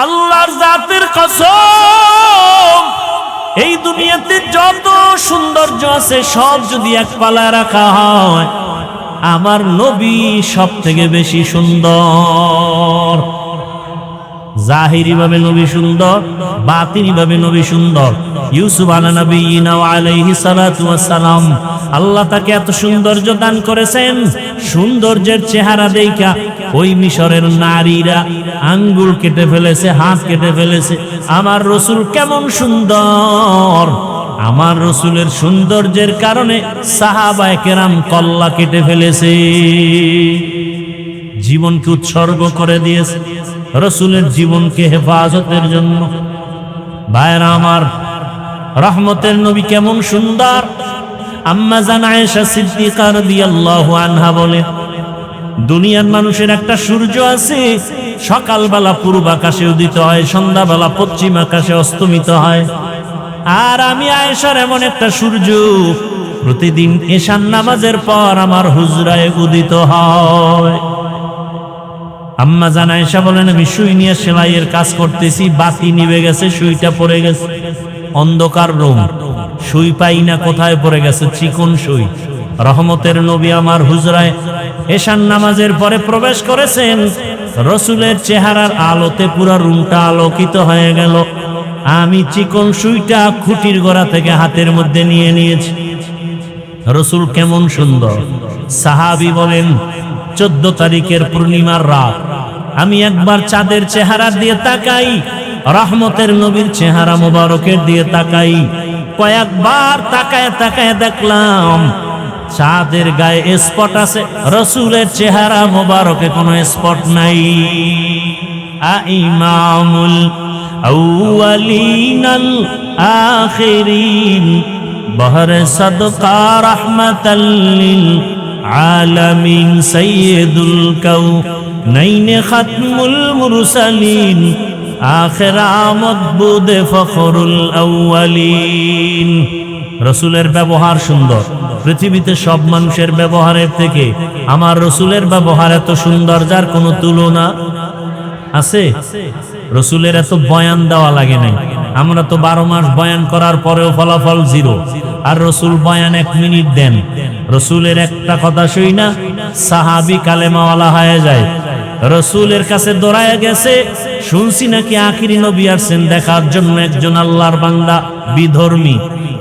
আল্লাহর জাতের কসম, এই দুনিয়াতে যত সৌন্দর্য আছে সব যদি এক পালা রাখা হয়, আমার নবী সব থেকে বেশি সুন্দর। জাহিরি ভাবে নবী সুন্দর, বাতিনি ভাবে নবী সুন্দর। ইউসুফ আলাইহিস সালাতু ওয়াস সালাম, আল্লাহ তাকে এত সৌন্দর্য দান করেছেন, সৌন্দর্যের চেহারা দেখা ওই মিশরের নারীরা আঙ্গুল কেটে ফেলেছে, হাত কেটে ফেলেছে। আমার রসুল কেমন সুন্দর! আমার রসুলের সৌন্দর্যের কারণে সাহাবায়ে কেরাম কল্লা কেটে ফেলেছে, জীবনকে উৎসর্গ করে দিয়েছে রসুলের জীবনকে হেফাজতের জন্য। ভাইরা আমার, রহমতের নবী কেমন সুন্দর! আম্মা জান আয়েশা সিদ্দিকা রাদিয়াল্লাহু আনহা বলেন, দুনিয়ার মানুষের একটা সূর্য আছে, সকালবেলা পূর্ব আকাশে উদিত হয়, সন্ধ্যাবেলা পশ্চিম আকাশে অস্তমিত হয়। আর আমি আয়েশার এমন একটা সূর্য, প্রতিদিন এশার নামাজের পর আমার হুজরায় উদিত হয়। আম্মা জান আয়েশা বলেন, আমি সুই নিয়ে সেলাইয়ের কাজ করতেছি, বাতি নিভে গেছে, সুইটা পড়ে গেছে, অন্ধকার রুম, সুই পাই না, কোথায় পড়ে গেছে, চিকন সুই। রহমতের নবী আমার হুজরায় এশার নামাজের পরে প্রবেশ করেছেন, রসুলের চেহারার আলোতে পুরো রুমটা আলোকিত হয়ে গেল। আমি চিকন সুইটা খুঁটির গোড়া থেকে হাতের মধ্যে নিয়ে নিয়েছি। রসুল কেমন সুন্দর! সাহাবী বলেন, 14 তারিখের পূর্ণিমার রাত আমি একবার চাঁদের চেহারা দিয়ে তাকাই, রহমতের নবীর চেহারা মোবারকের দিয়ে তাকাই। কয়েকবার তাকায় তাকায় দেখলাম চাঁদের গায়ে স্পট আছে, রসুলের চেহারা মোবারকে কোনো স্পট নাই। ইমামুল আউয়ালিনাল আখিরিন বহরে সদকা রাহমাতাল লিল আলামিন সাইয়্যিদুল কাউনাইন খাতমুল মুরসালিন আখির আমদ বুদে ফখরুল আউয়ালিন। রসুলের ব্যবহার সুন্দর। পৃথিবীতে সব মানুষের ব্যবহারের থেকে আমার রসুলের ব্যবহার এত সুন্দর, যার কোনো তুলনা আছে? রসুলের এত বয়ান দেওয়া লাগে নাই। আমরা তো 12 মাস বয়ান করার পরেও ফলাফল 0, আর রসুল বয়ান 1 মিনিট দেন। রসুলের একটা কথা শুই না সাহাবী কালেমাওয়ালা হয়ে যায়। রসুলের কাছে দৌড়ায় গেছে, শুনছি নাকি আখিরি নবী আসছেন দেখার জন্য একজন আল্লাহর বান্দা বিধর্মী।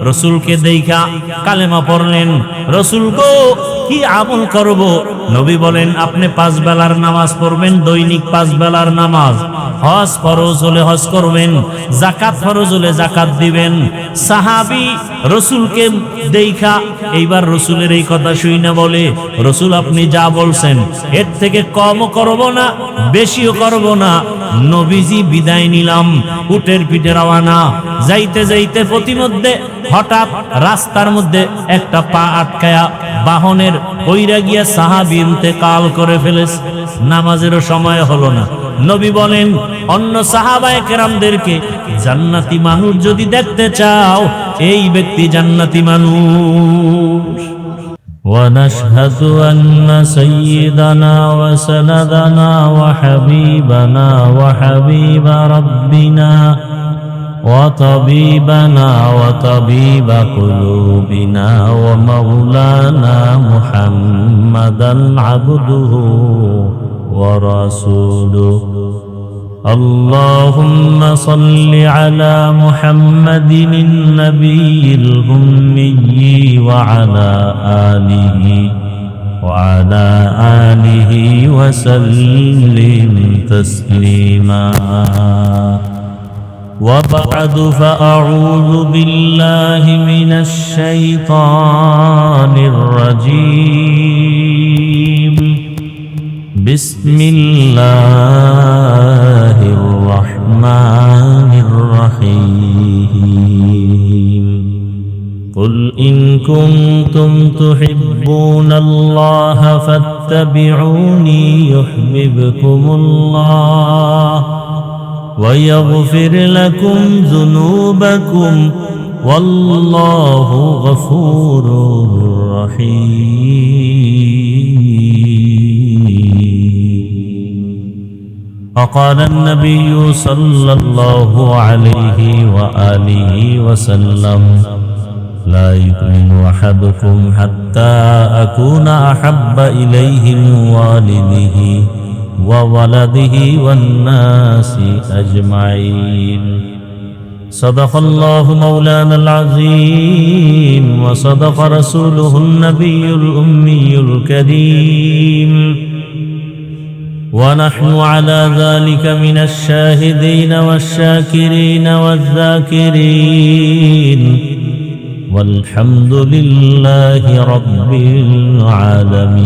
রসুলকে দেখা কালেমা পড়লেন। রসুল গো, কি আমল করব? নবী বলেন, আপনি 5 বেলার নামাজ পড়বেন, দৈনিক 5 বেলার নামাজ। হজ ফরজ হলে হজ করবেন, যাকাত ফরজ হলে যাকাত দিবেন। সাহাবী রসুলকে দেখা এইবার রসুলের এই কথা শুই না বলে, রসুল আপনি যা বলছেন এর থেকে কমও করব না, বেশিও করব না। নবীজি বিদায় নিলাম, উটের পিঠে রওয়ানা। যাইতে যাইতে প্রতিমধ্যে হঠাৎ রাস্তার মধ্যে একটা পা আটকায়া বাহনের পইরা গিয়া সাহাবী ইন্তেকাল করে ফেলেছে। নামাজেরও সময় হলো না। নবী বলেন অন্য সাহাবায়ে কেরামদেরকে, জান্নাতি মানুষ যদি দেখতে চাও, এই ব্যক্তি জান্নাতি মানুষ। ونشهد أن سيدنا وسندنا وحبيبنا وحبيب ربنا وطبيبنا وطبيب قلوبنا ومولانا محمدا عبده ورسوله اللهم صل على محمد النبي الأمي وعلى آله وسلم تسليما وبعد فأعوذ بالله من الشيطان الرجيم بسم الله الرحمن الرحيم قل إن كنتم تحبون الله فاتبعوني يحببكم الله ويغفر لكم ذنوبكم والله غفور رحيم وقال النبي صلى الله عليه وآله وسلم لا يؤمن أحدكم حتى أكون أحب إليه من والده وولده والناس أجمعين. صدق الله مولانا العظيم وصدق رسوله النبي الأمي الكريم، ونحن على ذلك من الشاهدين والشاكرين والذاكرين، والحمد لله رب العالمين.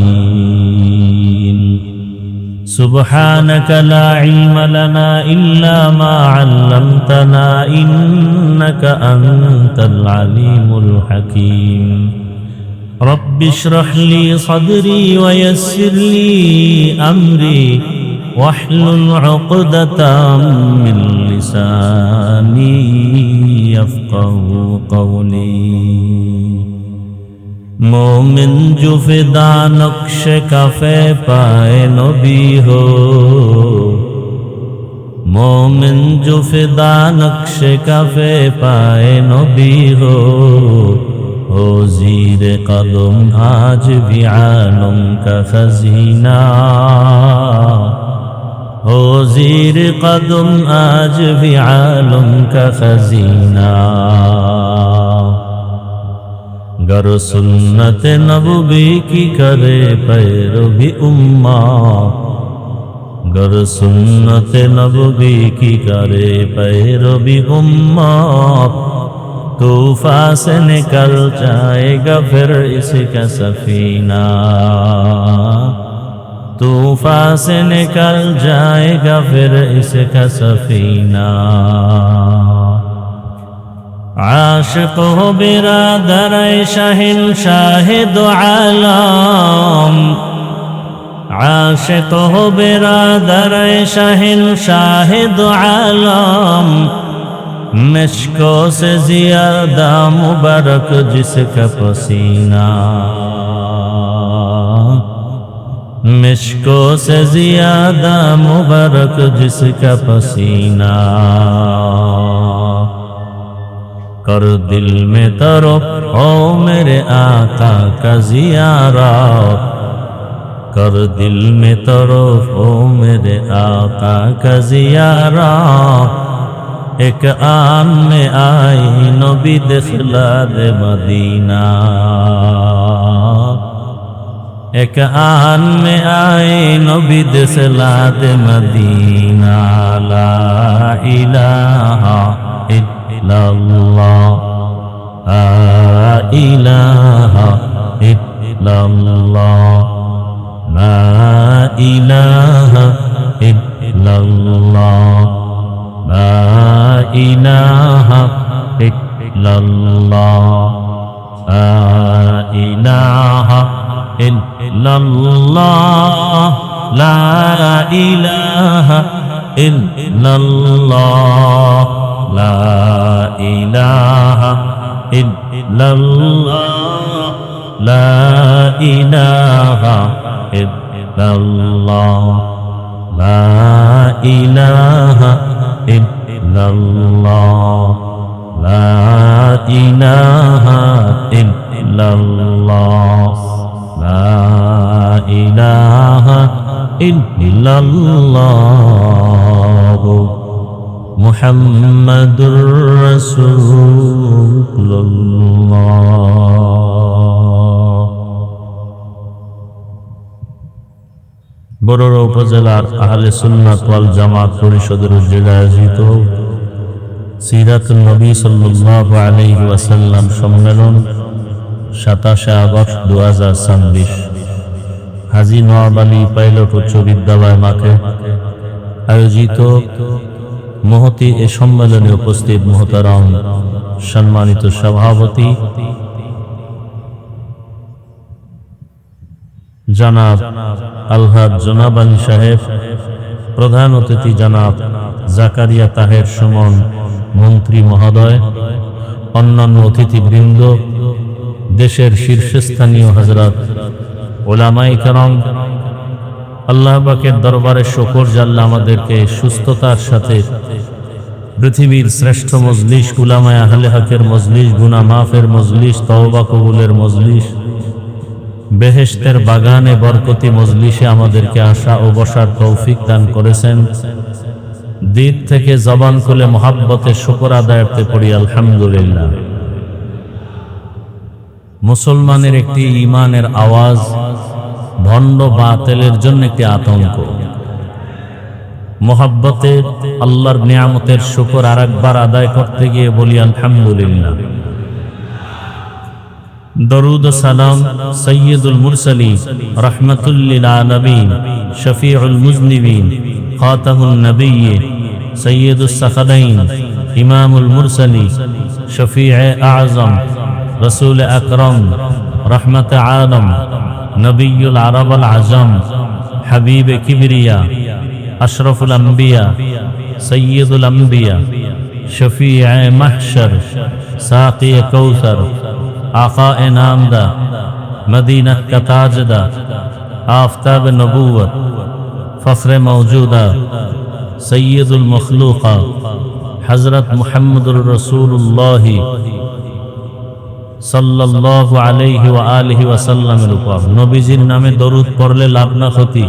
سبحانك لا علم لنا إلا ما علمتنا إنك أنت العليم الحكيم. رب اشرح لي صدري ويسر لي أمري واحلل عقدة من لساني يفقه قولي. مومن جو فدا نقش کفے پائے نبی ہو، مومن جو فدا نقش کفے پائے نبی ہو زیر قدم آج بھی عالم کا خزینہ، ہو زیر قدم آج بھی عالم کا خزینہ. گر سنت نبوی کی کرے پیروی امت، گر سنت نبوی کی کرے پیروی امت، طوفان سے نکل جائے گا پھر اس کا سفینہ، طوفان سے نکل جائے گا پھر اس کا سفینہ. عاشق ہو برادر شہنشاہ دو عالم، عاشق ہو برادر شہنشاہ دو عالم، مشکوں سے زیادہ مبارک جس کا پسینہ، مشکوں سے زیادہ مبارک جس کا پسینہ. کر دل میں ترو او میرے آقا کا زیارت، کر دل میں ترو او میرے آقا کا زیارت. ایک آن میں آئی نبی دخلا دے مدینہ، ایک آن میں آئی نبی دخلا دے مدینہ. لا الہ الا اللہ، لا الہ الا اللہ، لا الہ الا اللہ، لا الہ الا اللہ، لا الہ الا اللہ، لا الہ الا اللہ، لا الہ الا اللہ، لا الہ الا اللہ، لا الہ الا اللہ، لا الہ الا اللہ، لا الہ الا اللہ. محمد رسول اللہ. বরুড়া উপজেলার আহলে সুন্নাত ওয়াল জামাত পরিষদের উদ্যোগে আয়োজিত সিরাতুন নবী সাল্লাল্লাহু আলাইহি ওয়াসাল্লাম সম্মেলন 27 আগস্ট 2026 হাজী নওয়াব আলী পাইলট উচ্চ বিদ্যালয় মাঠে আয়োজিত মহতি এ সম্মেলনে উপস্থিত মুহতারাম সম্মানিত সভাপতি জনাব আলহাজ জনাব আলী সাহেব, প্রধান অতিথি জনাব জাকারিয়া তাহের সুমন মন্ত্রী মহোদয়, অন্যান্য অতিথিবৃন্দ, দেশের শীর্ষস্থানীয় হযরত উলামায়ে কেরাম, আল্লাহ পাকের দরবারে শুকর যে আল্লাহ আমাদেরকে সুস্থতার সাথে পৃথিবীর শ্রেষ্ঠ মজলিস, উলামায়ে আহলে হকের মজলিস, গুনাহ মাফের মজলিস, তওবা কবুলের মজলিস, বেহেশতের বাগানে বরকতি মজলিসে আমাদেরকে আসা ও বসার তৌফিক দান করেছেন। দিল থেকে জবান খুলে মুহাব্বতে শুকর আদায়তে পড়ি আলহামদুলিল্লাহ। মুসলমানের একটি ঈমানের আওয়াজ, ভণ্ড বাতিলের জন্য একটি আতঙ্ক। মুহাব্বতে আল্লাহর নিয়ামতের শুকর আরেকবার আদায় করতে গিয়ে বলি আলহামদুলিল্লাহ। দরুদ ও সালাম সাইয়্যিদুল মুরসালিন রাহমাতুল লিল আলামিন শফিউল মুজনিবিন খাতামুন নবিয়্যিন সাইয়্যিদুস সাকালাইন ইমামুল মুরসালিন শফিয়ে আযম রাসূল আকরাম রহমতে আলম নবিয়ুল আরব আল আজম হাবিব কিবরিয়া আশরাফুল আম্বিয়া সৈয়দুল আম্বিয়া শফিয়ে মাহশর সাকি কৌসর आका नामदा मदीना का ताजदा आफ्ताब नबूवत फख्र मौजूदा सैयदुल मखलूका हजरत मुहम्मदुर रसूलुल्लाह सल्लल्लाहु अलैहि व आलिहि वसल्लमेर উপর নবীজির নামে দরুদ পড়লে লাভ না ক্ষতি।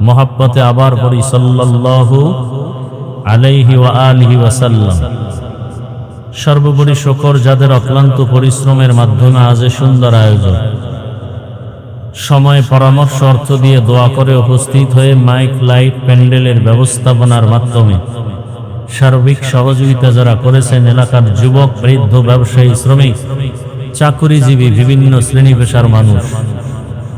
মুহাব্বতে আবার পড়ি সাল্লাল্লাহু আলাইহি ওয়া আলিহি ওয়াসাল্লাম। সর্বোপরি শুকর যাদের অক্লান্ত পরিশ্রমের মাধ্যমে আজ সুন্দর আয়োজন, সময় পরামর্শ অর্থ দিয়ে দোয়া করে উপস্থিত হয়ে মাইক লাইট প্যান্ডেলের ব্যবস্থাপনার মাধ্যমে সার্বিক সহযোগিতা যারা করেছেন, এলাকার যুবক বৃদ্ধ ব্যবসায়ী শ্রমিক চাকুরিজীবী বিভিন্ন শ্রেণী পেশার মানুষ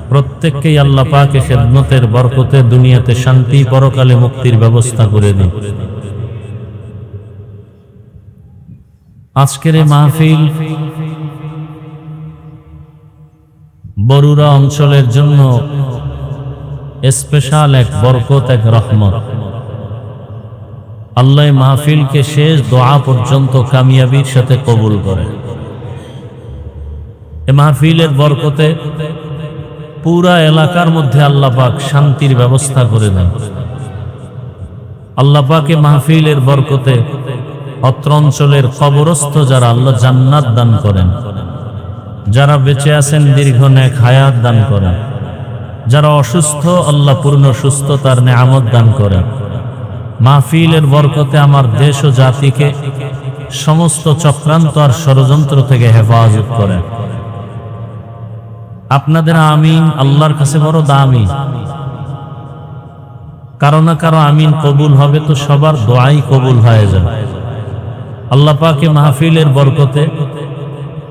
প্রত্যেককেই আল্লাহ পাকের খেদমতের বরকতে দুনিয়াতে শান্তি পরকালে মুক্তির ব্যবস্থা করে দিন। আজকের এই মাহফিল বরুড়া অঞ্চলের জন্য স্পেশাল এক বরকত, এক রহমত। আল্লাহ মাহফিলকে শেষ দোয়া পর্যন্ত কামিয়াবির সাথে কবুল করে। এই মাহফিলের বরকতে পুরা এলাকার মধ্যে আল্লাহ পাক শান্তির ব্যবস্থা করে দেন। আল্লাহ পাক এই মাহফিলের বরকতে অত্র অঞ্চলের কবরস্থ যারা আল্লাহ জান্নাত দান করেন, যারা বেঁচে আছেন দীর্ঘ নেক হায়াত দান করেন, যারা অসুস্থ আল্লাহ পূর্ণ সুস্থতার নেয়ামত দান করেন। মাহফিলের বরকতে আমার দেশ ও জাতিকে সমস্ত চক্রান্ত আর ষড়যন্ত্র থেকে হেফাজত করেন। আপনাদের আমিন আল্লাহর কাছে বড় দামি। কারো না কারো আমিন কবুল হবে তো সবার দোয়াই কবুল হয়ে যাবে। আল্লাহ পাকে মাহফিলের বরকতে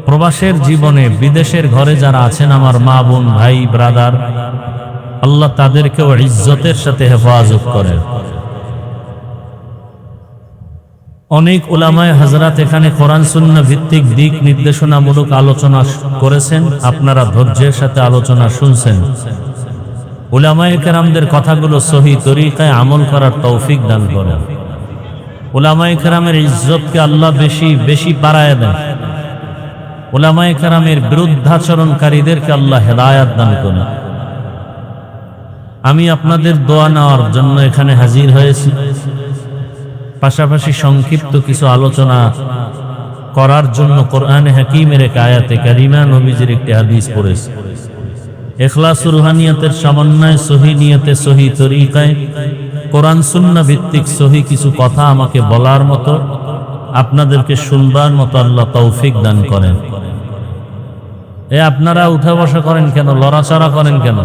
প্রবাসের জীবনে বিদেশের ঘরে যারা আছেন আমার মা বোন ভাই ব্রাদার, আল্লাহ তাদেরকেও ইজ্জতের সাথে হেফাজত করেন। অনেক উলামায়ে হযরত এখানে কোরআন সুন্নাহ ভিত্তিক দিক নির্দেশনামূলক আলোচনা করেছেন, আপনারা ধৈর্যের সাথে আলোচনা শুনছেন। উলামায়ে কেরামদের কথাগুলো সহি তরিকায় আমল করার তৌফিক দান করেন। উলামায়ে কেরামের ইজ্জতকে আল্লাহ বেশি বেশি বাড়ায় দেন। উলামায়ে কেরামের বিরুদ্ধাচরণকারীদেরকে আল্লাহ হেদায়াত দান করেন। আমি আপনাদের দোয়া নেওয়ার জন্য এখানে হাজির হয়েছি, পাশাপাশি সংক্ষিপ্ত কিছু আলোচনা করার জন্য কোরআনে হাকিমের এক আয়াতে কারিমা, নবীজির একটি হাদিস পড়েছি। ইখলাস ও রুহানিয়াতের সমন্বয়ে সহি নিয়তে সহি তরিকায় কোরআন সুন্নাহ ভিত্তিক সহি কিছু কথা আমাকে বলার মতো, আপনাদেরকে শুনবার মতো আল্লাহ তৌফিক দান করেন। আপনারা উঠা বসা করেন কেন, লড়াচড়া করেন কেন?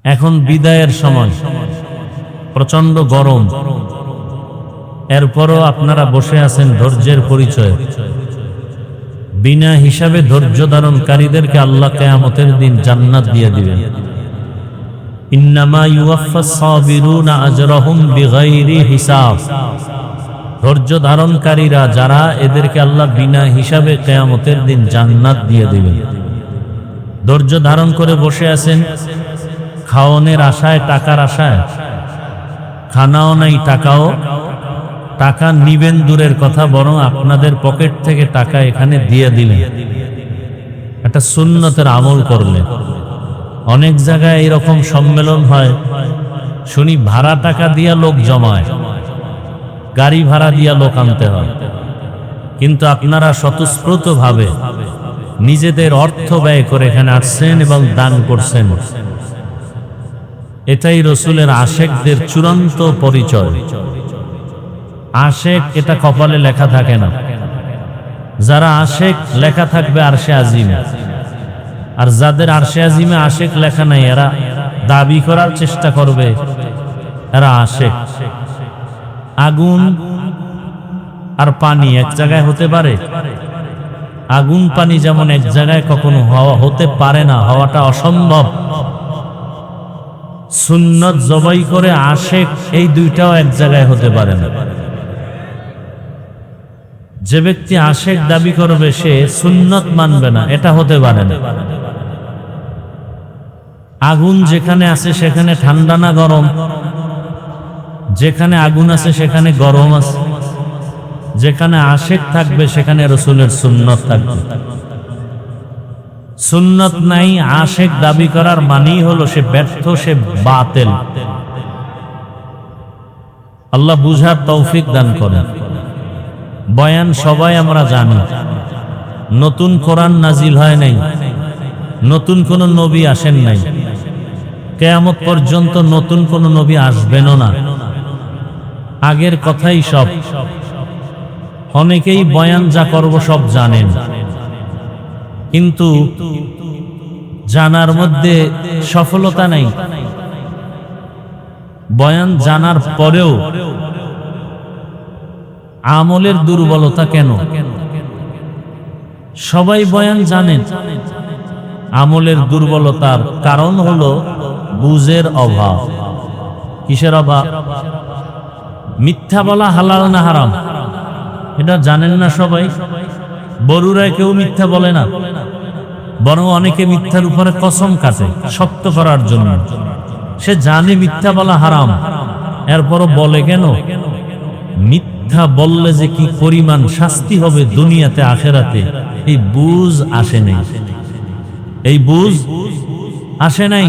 এখন বিদায়ের সময়, প্রচন্ড গরম, এরপরও আপনারা বসে আছেন ধৈর্যের পরিচয়। বিনা হিসাবে ধৈর্য ধারণকারীদেরকে আল্লাহ কিয়ামতের দিন জান্নাত দিয়ে দিবেন। ইন্নামা ইউওয়াফাস সাবিরুনা আজরাহুম বিগাইরি হিসাব। ধৈর্য ধারণকারীরা যারা, এদেরকে আল্লাহ বিনা হিসাবে কিয়ামতের দিন জান্নাত দিয়ে দিবেন। ধৈর্য ধারণ করে বসে আছেন খাওয়ানোর আশায়, টাকার আশায়, খানাও নাই টাকা নিবেন দূরের কথা, বরং আপনাদের পকেট থেকে টাকা এখানে দিয়ে দিলেন। একটা সুন্নতের আমল করলে। অনেক জায়গায় এরকম সম্মেলন হয়, শুনি ভাড়া টাকা দিয়া লোক জমায়, গাড়ি ভাড়া দিয়া লোক আনতে হয়, কিন্তু আপনারা স্বতঃস্ফূর্ত ভাবে নিজেদের অর্থ ব্যয় করে এখানে আসছেন এবং দান করছেন। এটাই রসুলের আশেকদের চূড়ান্ত পরিচয়। আশেক এটা কপালে লেখা থাকে না, যারা আশেক লেখা থাকবে আরশে আজিমে, আর যাদের আরশে আজিমে আশেক লেখা নাই এরা দাবি করার চেষ্টা করবে এরা আশেক। আগুন আর পানি এক জায়গায় হতে পারে? আগুন পানি যেমন এক জায়গায় কখনো হওয়া হতে পারে না, হওয়াটা অসম্ভব। সুন্নত জবাই করে আশেক এই দুইটাও এক জায়গায় হতে পারে না। যে ব্যক্তি আশেক দাবি করবে সে সুন্নত মানবে না, এটা হতে পারে না। আগুন যেখানে আছে সেখানে ঠান্ডা না গরম? যেখানে আগুন আছে সেখানে গরম আছে। যেখানে আশেক থাকবে সেখানে রসুলের সুন্নত থাকবে। সুন্নত নাই আশেক দাবি করার মানেই হলো সে ব্যর্থ, সে বাতিল। আল্লাহ বুঝার তৌফিক দান করেন। বয়ান সবাই আমরা জানি, নতুন কোরআন নাজিল হয় নাই, নতুন কোন নবী আসেন নাই, কিয়ামত পর্যন্ত নতুন কোন নবী আসবেনও না। আগের কথাই সব। অনেকেই বয়ান যা করব সব জানেন, কিন্তু জানার মধ্যে সফলতা নাই। বয়ান জানার পরেও আমলের দুর্বলতা কেন? সবাই বয়ান জানেন, আমলের দুর্বলতার কারণ হলো বুঝের অভাব। কিসের অভাব? মিথ্যা বলা হালাল না হারাম এটা জানেন না সবাই। বড়ুরায় কেউ মিথ্যা বলে না, বরং অনেকে মিথ্যার উপরে কসম কাটে শক্ত করার জন্য। সে জানে মিথ্যা বলা হারাম, এরপরও বলে কেন? মিথ্যা বললে যে কি পরিমাণ শাস্তি হবে দুনিয়াতে আখেরাতে, এই বুঝ আসে নাই। এই বুঝ আসে নাই।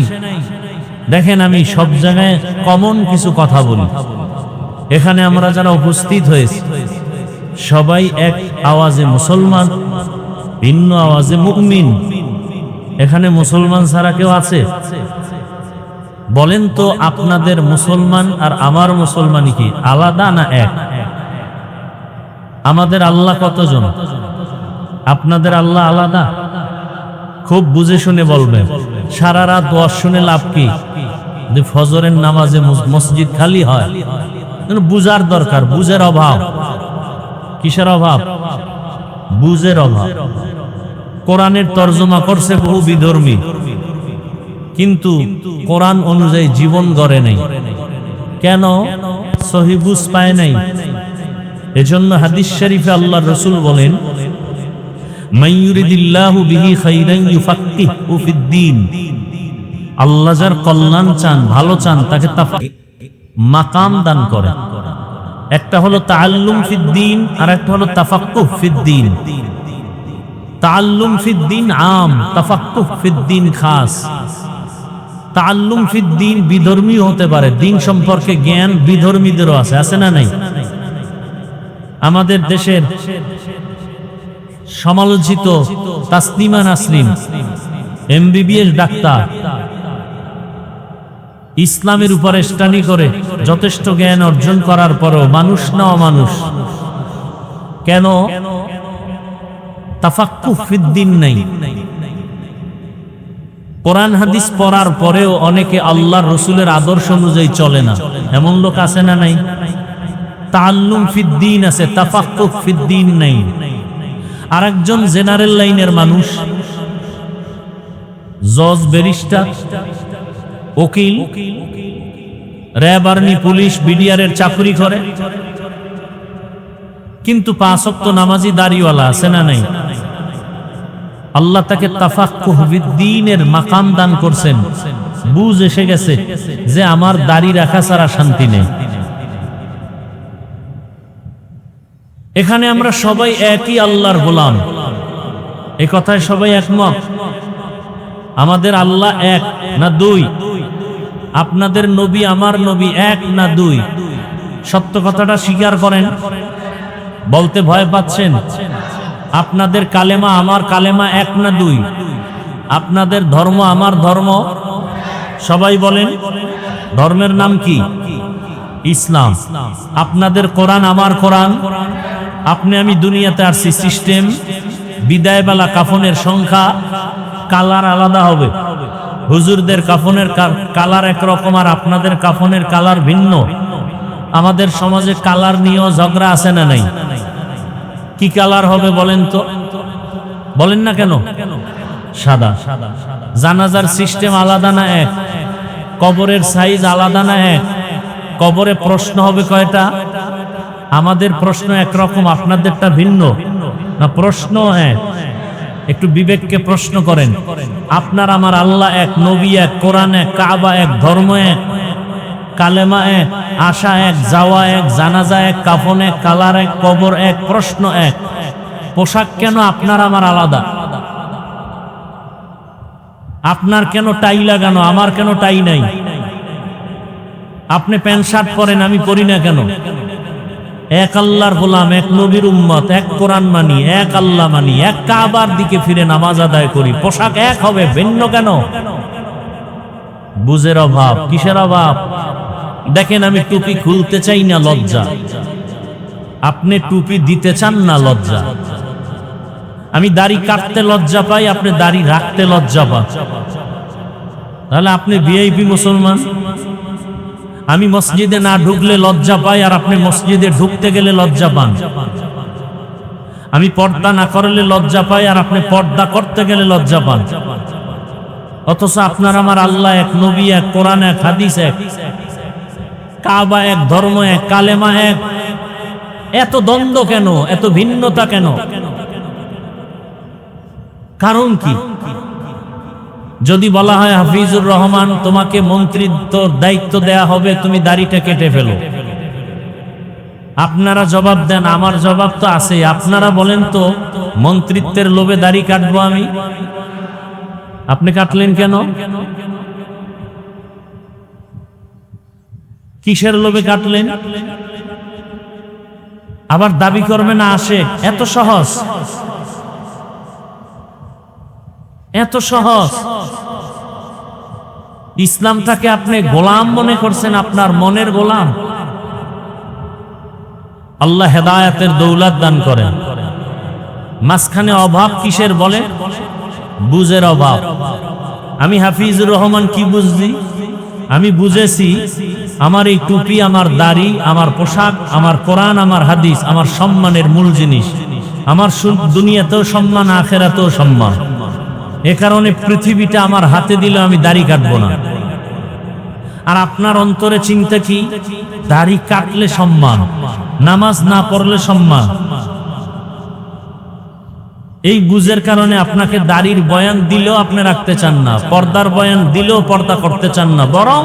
দেখেন, আমি সব জায়গায় কমন কিছু কথা বলি। এখানে আমরা যারা উপস্থিত হয়েছি সবাই এক আওয়াজে মুসলমান, ভিন্ন আওয়াজে মুমিন। এখানে মুসলমান ছাড়া কেউ আছে? বলেন তো, আপনাদের মুসলমান আর আমার মুসলমানই কি আলাদা না এক? আমাদের আল্লাহ কতজন? আপনাদের আল্লাহ আলাদা? খুব বুঝে শুনে বলবেন। সারা রাত ওয়াজ শুনে লাভ কি? যে ফজরের নামাজে মসজিদ খালি হয়। বুঝার দরকার, বুঝের অভাব। কিসের অভাব? বুঝের অভাব। কোরআনের তর্জমা করছে বহু বিধর্মী, কিন্তু কোরআন অনুযায়ী জীবন গড়ে নাই। কেন? সহিহ বুঝ পায় নাই। এজন্য হাদিস শরীফে আল্লাহর রাসূল বলেন, মাইয়ুরিদিল্লাহু বিহি খাইরান ইউফাক্কিহু ফিদ্দীন। আল্লাহ যার কল্যাণ চান, ভালো চান, তাকে মাকাম দান করে। একটা হলো তাআল্লুম ফিদ্দীন আর একটা হলো তাফাক্কুহ ফিদ্দীন। তাআল্লুম ফিদ্দীন আম, তাফাক্কুহ ফিদ্দীন খাস। তাআল্লুম ফিদ্দীন বিধর্মী হতে পারে, দিন সম্পর্কে জ্ঞান বিধর্মীদেরও আছে, আছে না নাই? আমাদের দেশের সমালোচিত তাসনিমা নাসরিন MBBS ডাক্তার, ইসলামের উপরে স্টাডি করে যথেষ্ট জ্ঞান অর্জন করার পরও মানুষ না অমানুষ। কেন? তাফাক্কুহ ফিদ্দীন নাই। কোরআন হাদিস পড়ার পরেও অনেকে আল্লাহর রাসূলের আদর্শ অনুযায়ী চলে না, এমন লোক আছে না নাই? তাআল্লুম ফিদ্দীন আছে, তাফাক্কুহ ফিদ্দীন নাই। আরেকজন জেনারেল লাইনের মানুষ, জজ, ব্যারিস্টার, উকিল, র্যাব, আর্মি, পুলিশ, বিডিআর এর চাকরি করে, কিন্তু 5 ওয়াক্ত নামাজি, দাড়িওয়ালা, আছে না নাই? আল্লাহ তাকে তাফাক্কুহ ফিদ্দীনের মাকাম দান করছেন। বুঝ এসে গেছে যে আমার দাড়ি রাখা ছাড়া শান্তি নেই। এখানে আমরা সবাই একই আল্লাহর গোলাম, এই কথায় সবাই একমত? আমাদের আল্লাহ এক না দুই? আপনাদের নবী আমার নবী এক না দুই? সত্য কথাটা স্বীকার করেন। বলতে ভয় পাচ্ছেন? আপনাদের কালেমা আমার কালেমা এক না দুই? আপনাদের ধর্ম আমার ধর্ম? সবাই বলেন, ধর্মের নাম কি? ইসলাম। আপনাদের কোরআন আমার কোরআন। আপনি আমি দুনিয়াতে আসছি সিস্টেম, বিদায়বেলা কাফনের সংখ্যা, কালার আলাদা হবে। হুজুরদের কাফনের কালার একরকম আর আপনাদের কাফনের কালার ভিন্ন। আমাদের সমাজে কালার নিয়েও ঝগড়া আছে না নাই? কি কালার হবে বলেন তো? বলেন না কেন? সাদা। জানাজার সিস্টেম আলাদা না এক? কবরের সাইজ আলাদা না এক? কবরে প্রশ্ন হবে কয়টা? আমাদের প্রশ্ন একরকম, আপনাদেরটা ভিন্ন না? প্রশ্ন এক। একটু বিবেককে প্রশ্ন করেন। আপনার আমার আল্লাহ এক, নবী এক, কোরআন এক, কাবা এক, ধর্ম এক, কালেমা এক, আশা এক, যাওয়া এক, জানাজা এক, কাফন এক, কালার এক, কবর এক, প্রশ্ন এক। পোশাক কেন আপনার আমার আলাদা? আপনার কেন টাই লাগানো, আমার কেন টাই নাই? আপনি প্যান্ট শার্ট পরেন, আমি পরি না কেন? এক আল্লাহর গোলাম, এক নবীর উম্মত, এক কোরআন মানি, এক আল্লাহ মানি, এক কাবার দিকে ফিরে নামাজ আদায় করি। পোশাক এক হবে, ভিন্ন কেন? বুঝের অভাব। কিসের অভাব? দেখেন, আমি টুপি খুলতে চাই না, লজ্জা। আপনি টুপি দিতে চান না, লজ্জা। আমি দাড়ি কাটতে লজ্জা পাই, আপনি দাড়ি রাখতে লজ্জা পান। তাহলে আপনি ভিআইপি মুসলমান। আমি মসজিদে না ঢুকলে লজ্জা পাই, আর আপনি মসজিদে ঢুকতে গেলে লজ্জা পান। আমি পর্দা না করলে লজ্জা পাই, আর আপনি পর্দা করতে গেলে লজ্জা পান। অথচ আপনার আমার আল্লাহ এক, নবী এক, কোরআন এক, হাদিস এক, কাবা এক, ধর্ম এক, কালেমা এক। এত দ্বন্দ্ব কেন? এত ভিন্নতা কেন? কারণ কি? যদি বলা হয় হাফিজুর রহমান, তোমাকে মন্ত্রিত্ব দায়িত্ব দেয়া হবে, তুমি দাড়িটা কেটে ফেলো, আপনারা জবাব দেন। আমার জবাব তো আছে। আপনারা বলেন তো, মন্ত্রিত্বের লোভে দাড়ি কাটবো আমি? আপনি কাটলেন কেন? কিসের লোভে কাটলেন? আবার দাবি করবে না আসে। এত সহজ, এত সহজ। ইসলামটাকে আপনি গোলাম মনে করছেন, আপনার মনের গোলাম। আল্লাহ হেদায়েতের দৌলত দান করেন। মাঝখানে অভাব কিসের বলে? বুঝের অভাব। আমি হাফিজুর রহমান কি বুঝলি? আমি বুঝেছি আমার এই টুপি, আমার দাড়ি, আমার পোশাক, আমার কোরআন, আমার হাদিস আমার সম্মানের মূল জিনিস। আমার দুনিয়াতেও সম্মান, আখেরাতেও সম্মান। এ কারণে পৃথিবীটা আমার হাতে দিলে আমি দাড়ি কাটবো না। আর আপনার অন্তরে চিন্তা কি? দাড়ি কাটলে সম্মান, নামাজ না পড়লে সম্মান। এই বুঝের কারণে আপনাকে দাড়ির বয়ান দিলেও আপনি রাখতে চান না, পর্দার বয়ান দিলেও পর্দা করতে চান না, বরং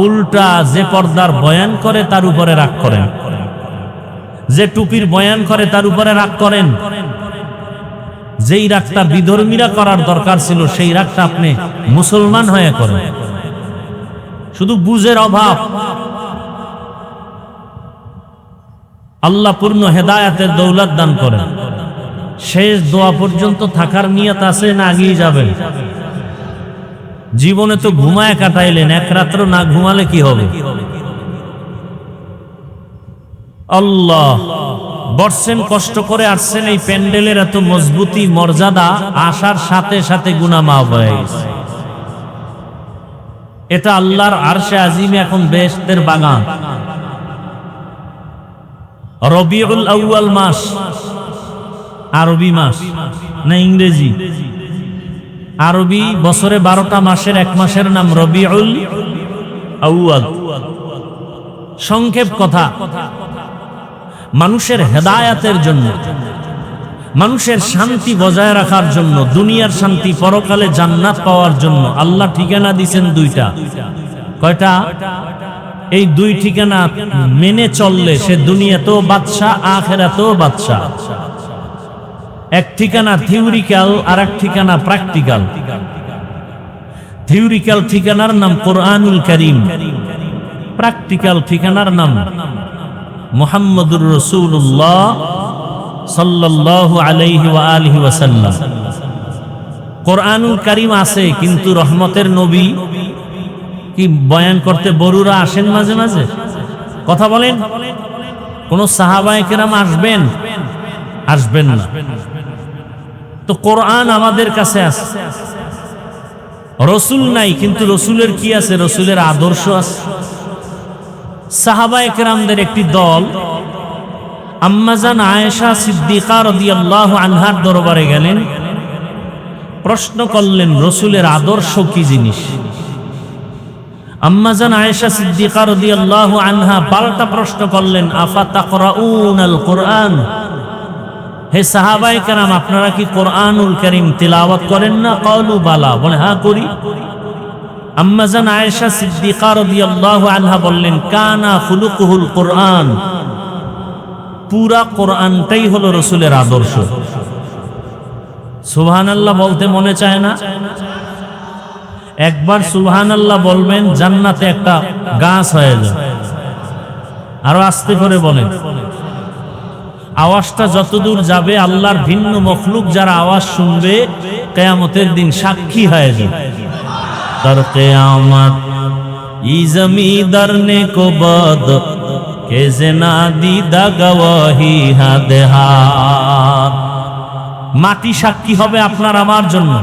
উল্টা যে পর্দার বয়ান করে তার উপরে রাগ করেন, যে টুপির বয়ান করে তার উপরে রাগ করেন। যেই রাগটা বিধর্মীরা করার দরকার ছিল, সেই রাগটা আপনি মুসলমান হয়ে করেন। শুধু বুঝের অভাব। আল্লাহ পূর্ণ হেদায়েতের দৌলত দান করেন। শেষ দোয়া পর্যন্ত থাকার নিয়ত আছে না আগিয়ে যাবেন? জীবনে তো ঘুমায় কাটাইলেন, এক রাত্র না ঘুমালে কি হবে? আল্লাহ, বসছেন, কষ্ট করে আসছেন, এই প্যান্ডেলের এত মজবুতি, মর্যাদা, আসার সাথে সাথে গুনাহ মাফ হয়ে গেছে। এটা আল্লাহর আরশে আজিমে এখন বেহেশতের বাগান। রবিউল আউয়াল মাস, আরবি মাস না ইংরেজি? আরবি বছরে 12টা মাসের এক মাসের নাম রবিউল আউয়াল। সংক্ষেপ কথা, মানুষের হেদায়েতের জন্য, মানুষের শান্তি বজায় রাখার জন্য, দুনিয়ার শান্তি, পরকালে জান্নাত পাওয়ার জন্য আল্লাহ ঠিকানা দিয়েছেন দুইটা। কয়টা? এই দুই ঠিকানা মেনে চললে সে দুনিয়াতেও বাদশা, আখিরাতেও বাদশা। এক ঠিকানা থিওরিক্যাল আর এক ঠিকানা প্র্যাকটিক্যাল। থিওরিক্যাল ঠিকানার নাম কোরআনুল কারীম, প্র্যাকটিক্যাল ঠিকানার নাম মুহাম্মদুর রাসূলুল্লাহ সাল্লাল্লাহু আলাইহি ওয়া আলিহি ওয়াসাল্লাম। কোরআনুল কারীম আছে, কিন্তু রহমতের নবী কি বয়ান করতে বড়ুরা আসেন মাঝে মাঝে? কথা বলেন, কোন সাহাবায়ে কেরাম আসবেন? আসবেন না। তো কোরআন আমাদের কাছে আছে, রসুল নাই, কিন্তু রসুলের কি আছে? রসুলের আদর্শ আছে। সাহাবায়ে কেরামদের একটি দল আম্মাজান আয়েশা সিদ্দিকা রাদিয়াল্লাহু আনহার দরবারে গেলেন, প্রশ্ন করলেন রসুলের আদর্শ কি জিনিস। আম্মাজান আয়েশা সিদ্দিকা রাদিয়াল্লাহু আনহা পাল্টা প্রশ্ন করলেন, আফা তাকরাউনাল কোরআন, হে সাহাবায়ে কেরাম আপনারা কি কোরআনুল কারীম তিলাওয়াত করেন না? ক্বালু বালা, বলে হ্যাঁ করি। আম্মাজান আয়েশা সিদ্দিকা রাদিয়াল্লাহু আনহা বললেন, কানা খুলুকুহুল কোরআন, পুরা কোরআনটাই হলো রসুলের আদর্শ। সুবহানাল্লাহ বলতে মনে চায় না? একবার সুবহানাল্লাহ বলবেন, জান্নাতে একটা গাছ হয়ে যায়। আরো আস্তে করে বলেন, আওয়াজটা যতদূর যাবে আল্লাহর ভিন্ন মখলুক যারা আওয়াজ শুনবে কিয়ামতের দিন সাক্ষী হয়ে যাবে। তার কিয়ামত ই জমিদার নে কো বদ কে জেনা দিদা গওয়াহি হাদেহা, মাটি সাক্ষী হবে আপনার আমার জন্য।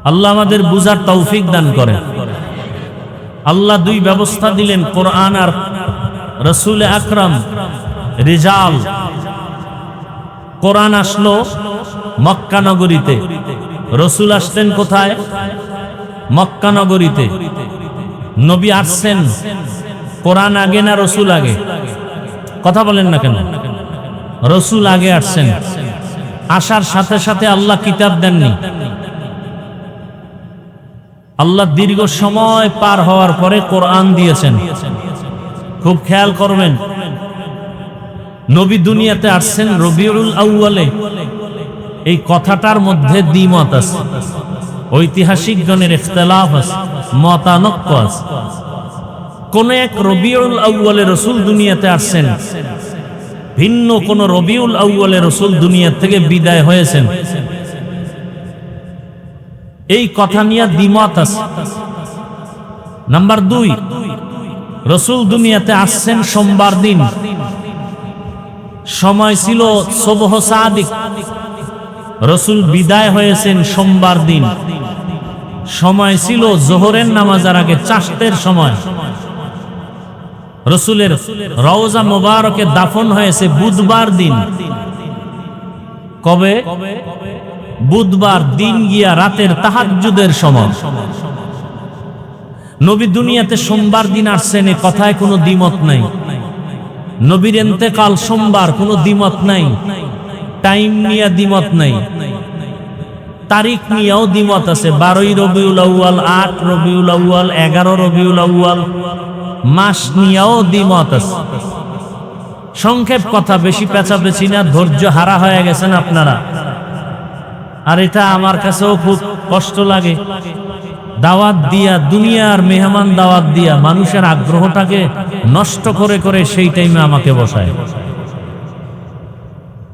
আল্লাহ আমাদের বুঝার তৌফিক দান করেন। আল্লাহ দুই ব্যবস্থা দিলেন, কোরআন আর রাসূল আকরাম রিজাল। কোরআন আসলো মক্কা নগরীতে, রসুল আসতেন কোথায়? মক্কা নগরীতে। নবী আসছেন কোরআন আগে না রসুল আগে? কথা বলেন না কেন? রসুল আগে আসছেন। আসার সাথে সাথে আল্লাহ কিতাব দেননি। আল্লাহ দীর্ঘ সময় পার হওয়ার পরে কোরআন দিয়েছেন। খুব খেয়াল করবেন, নবী দুনিয়াতে আসছেন রবিউল আউয়ালে, এই কথাটার মধ্যে দ্বিমত আছে, ঐতিহাসিকগণের ইখতিলাফ আছে, মতানক্য আছে। কোন এক রবিউল আউয়ালে রসুল দুনিয়াতে আসছেন, ভিন্ন কোন রবিউল আউয়ালে রসুল দুনিয়া থেকে বিদায় হয়েছেন, এই কথা নিয়ে দ্বিমত আছে। নাম্বার 2, রসুল দুনিয়াতে আসছেন সোমবার দিন, সময় ছিল সুবহ সাদিক, রসুল বিদায় হয়েছেন সোমবার দিন, সময় ছিল জোহরের নামাজের আগে চাষতের সময়। রসুলের রওজা মোবারকে দাফন হয়েছে বুধবার দিন। কবে? বুধবার দিন গিয়া রাতের তাহাজ্জুদের সময়। নবী দুনিয়াতে সোমবার দিন আসছেন, এ কথায় কোনো দ্বিমত নাই। নবীর ইন্তেকাল সোমবার, কোনো দ্বিমত নাই। টাইম নিয়ে দ্বিমত নাই, তারিখ নিয়েও দ্বিমত আছে। 12 রবিউল আউয়াল, 8 রবিউল আউয়াল, 11 রবিউল আউয়াল, মাস নিয়েও দ্বিমত আছে। সংক্ষেপ কথা, বেশি পেঁচাপেচি না, ধৈর্য হারা হয়ে গেছেন আপনারা। আর এটা আমার কাছেও খুব কষ্ট লাগে। দাওয়াত দিয়া, দুনিয়ার মেহমান দাওয়াত দিয়া মানুষের আগ্রহটাকে নষ্ট করে করে সেই টাইমে আমাকে বসায়।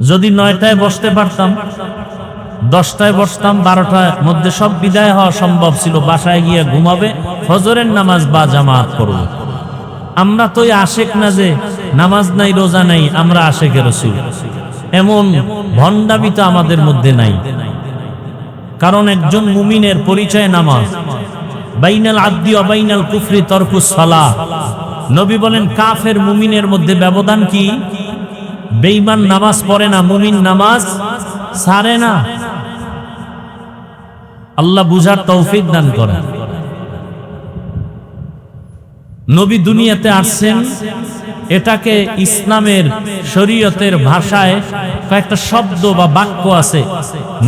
যদি 9টায় বসতে পারতাম, 10টায় বসতাম, 12টার মধ্যে সব বিদায় হওয়া সম্ভব ছিল, বাসায় গিয়ে ঘুমাবে, ফজরের নামাজ বা জামাত করবে। আমরা তো আশেক না যে নামাজ নাই রোজা নাই, আমরা আশেকে রাসূল, এমন ভণ্ডামি তো আমাদের মধ্যে নাই। কারণ একজন মুমিনের পরিচয় নামাজ। বাইনাল আবদি ওয়া বাইনাল কুফরি তারকুস সালাহ। নবী বলেন কাফের মুমিনের মধ্যে ব্যবধান কি? বেঈমান নামাজ পড়ে না, মুমিন নামাজ ছাড়ে না। আল্লাহ বুঝার তৌফিক দান করেন। নবী দুনিয়াতে আসছেন, এটাকে ইসলামের শরীয়তের ভাষায় কয়েকটা শব্দ বা বাক্য আছে।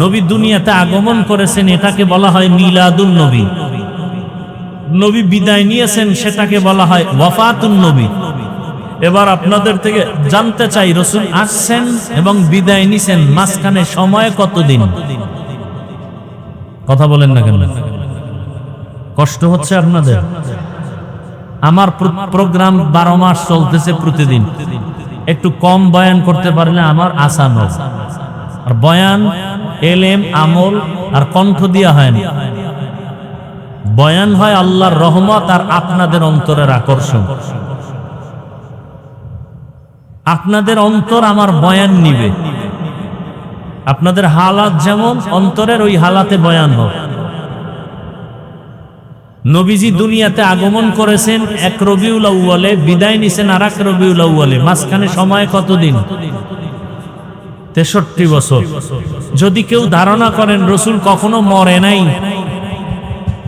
নবী দুনিয়াতে আগমন করেছেন, এটাকে বলা হয় মিলাদুন নবী। নবী বিদায় নিয়েছেন, সেটাকে বলা হয় ওয়াফাতুন নবী। এবার আপনাদের থেকে জানতে চাই, রাসূল আসছেন এবং বিদায় নিছেন, মাঝখানে সময় কতদিন? কথা বলেন না কেন? কষ্ট হচ্ছে আপনাদের? আমার প্রোগ্রাম 12 মাস চলতেছে প্রতিদিন। একটু কম বয়ান করতে পারলে আমার আসান হয়। আর বয়ান, এলেম, আমল আর কণ্ঠ দিয়া হয় না। বয়ান হয় আল্লাহর রহমত আর আপনাদের অন্তরের আকর্ষণ। আপনাদের অন্তর আমার বয়ান নিবে। আপনাদের হালাত যেমন, অন্তরের ওই হালাতে বয়ান হোক। নবীজি দুনিয়াতে আগমন করেছেন 1 রবিউল আউয়ালে, বিদায় নিছেন আর 1 রবিউল আউয়ালে। মাঝখানে সময় কতদিন? 63 বছর। যদি কেউ ধারণা করেন রাসূল কখনো মরে নাই,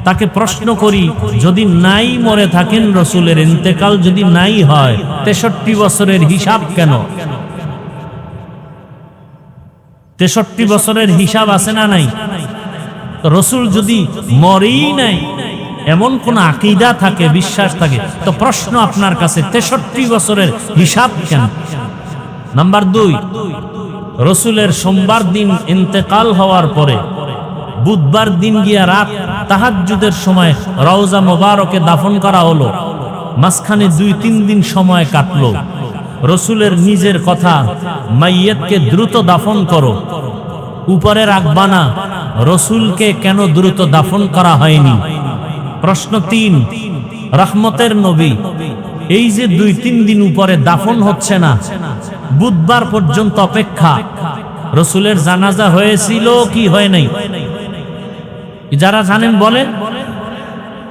তাকে প্রশ্ন করি, যদি নাই মরে থাকেন, রাসূলের ইন্তেকাল যদি নাই হয়, 63 বছরের হিসাব কেন? 63 বছরের হিসাব আছে না নাই? রাসূল যদি মরেই নাই, এমন কোন আকীদা থাকে, বিশ্বাস থাকে, তো প্রশ্ন আপনার কাছে, 63 বছরের হিসাব কেন? নাম্বার 2, রাসূলের সোমবার দিন ইন্তেকাল হওয়ার পরে বুধবার দিন গিয়া রাত তাহাজ্জুদের সময় রওজা মোবারকে দাফন করা হলো। মাঝখানে 2-3 দিন সময় কাটলো। রাসূলের নিজের কথা, মাইয়িতকে দ্রুত দাফন করো, উপরে রাখবা না। রাসূলকে কেন দ্রুত দাফন করা হয়নি? প্রশ্ন 3, রহমতের নবী, এই যে 2-3 দিন উপরে দাফন হচ্ছে না, বুধবার পর্যন্ত অপেক্ষা, রাসূলের জানাজা হয়েছিল কি হয় নাই? যারা জানেন বলেন।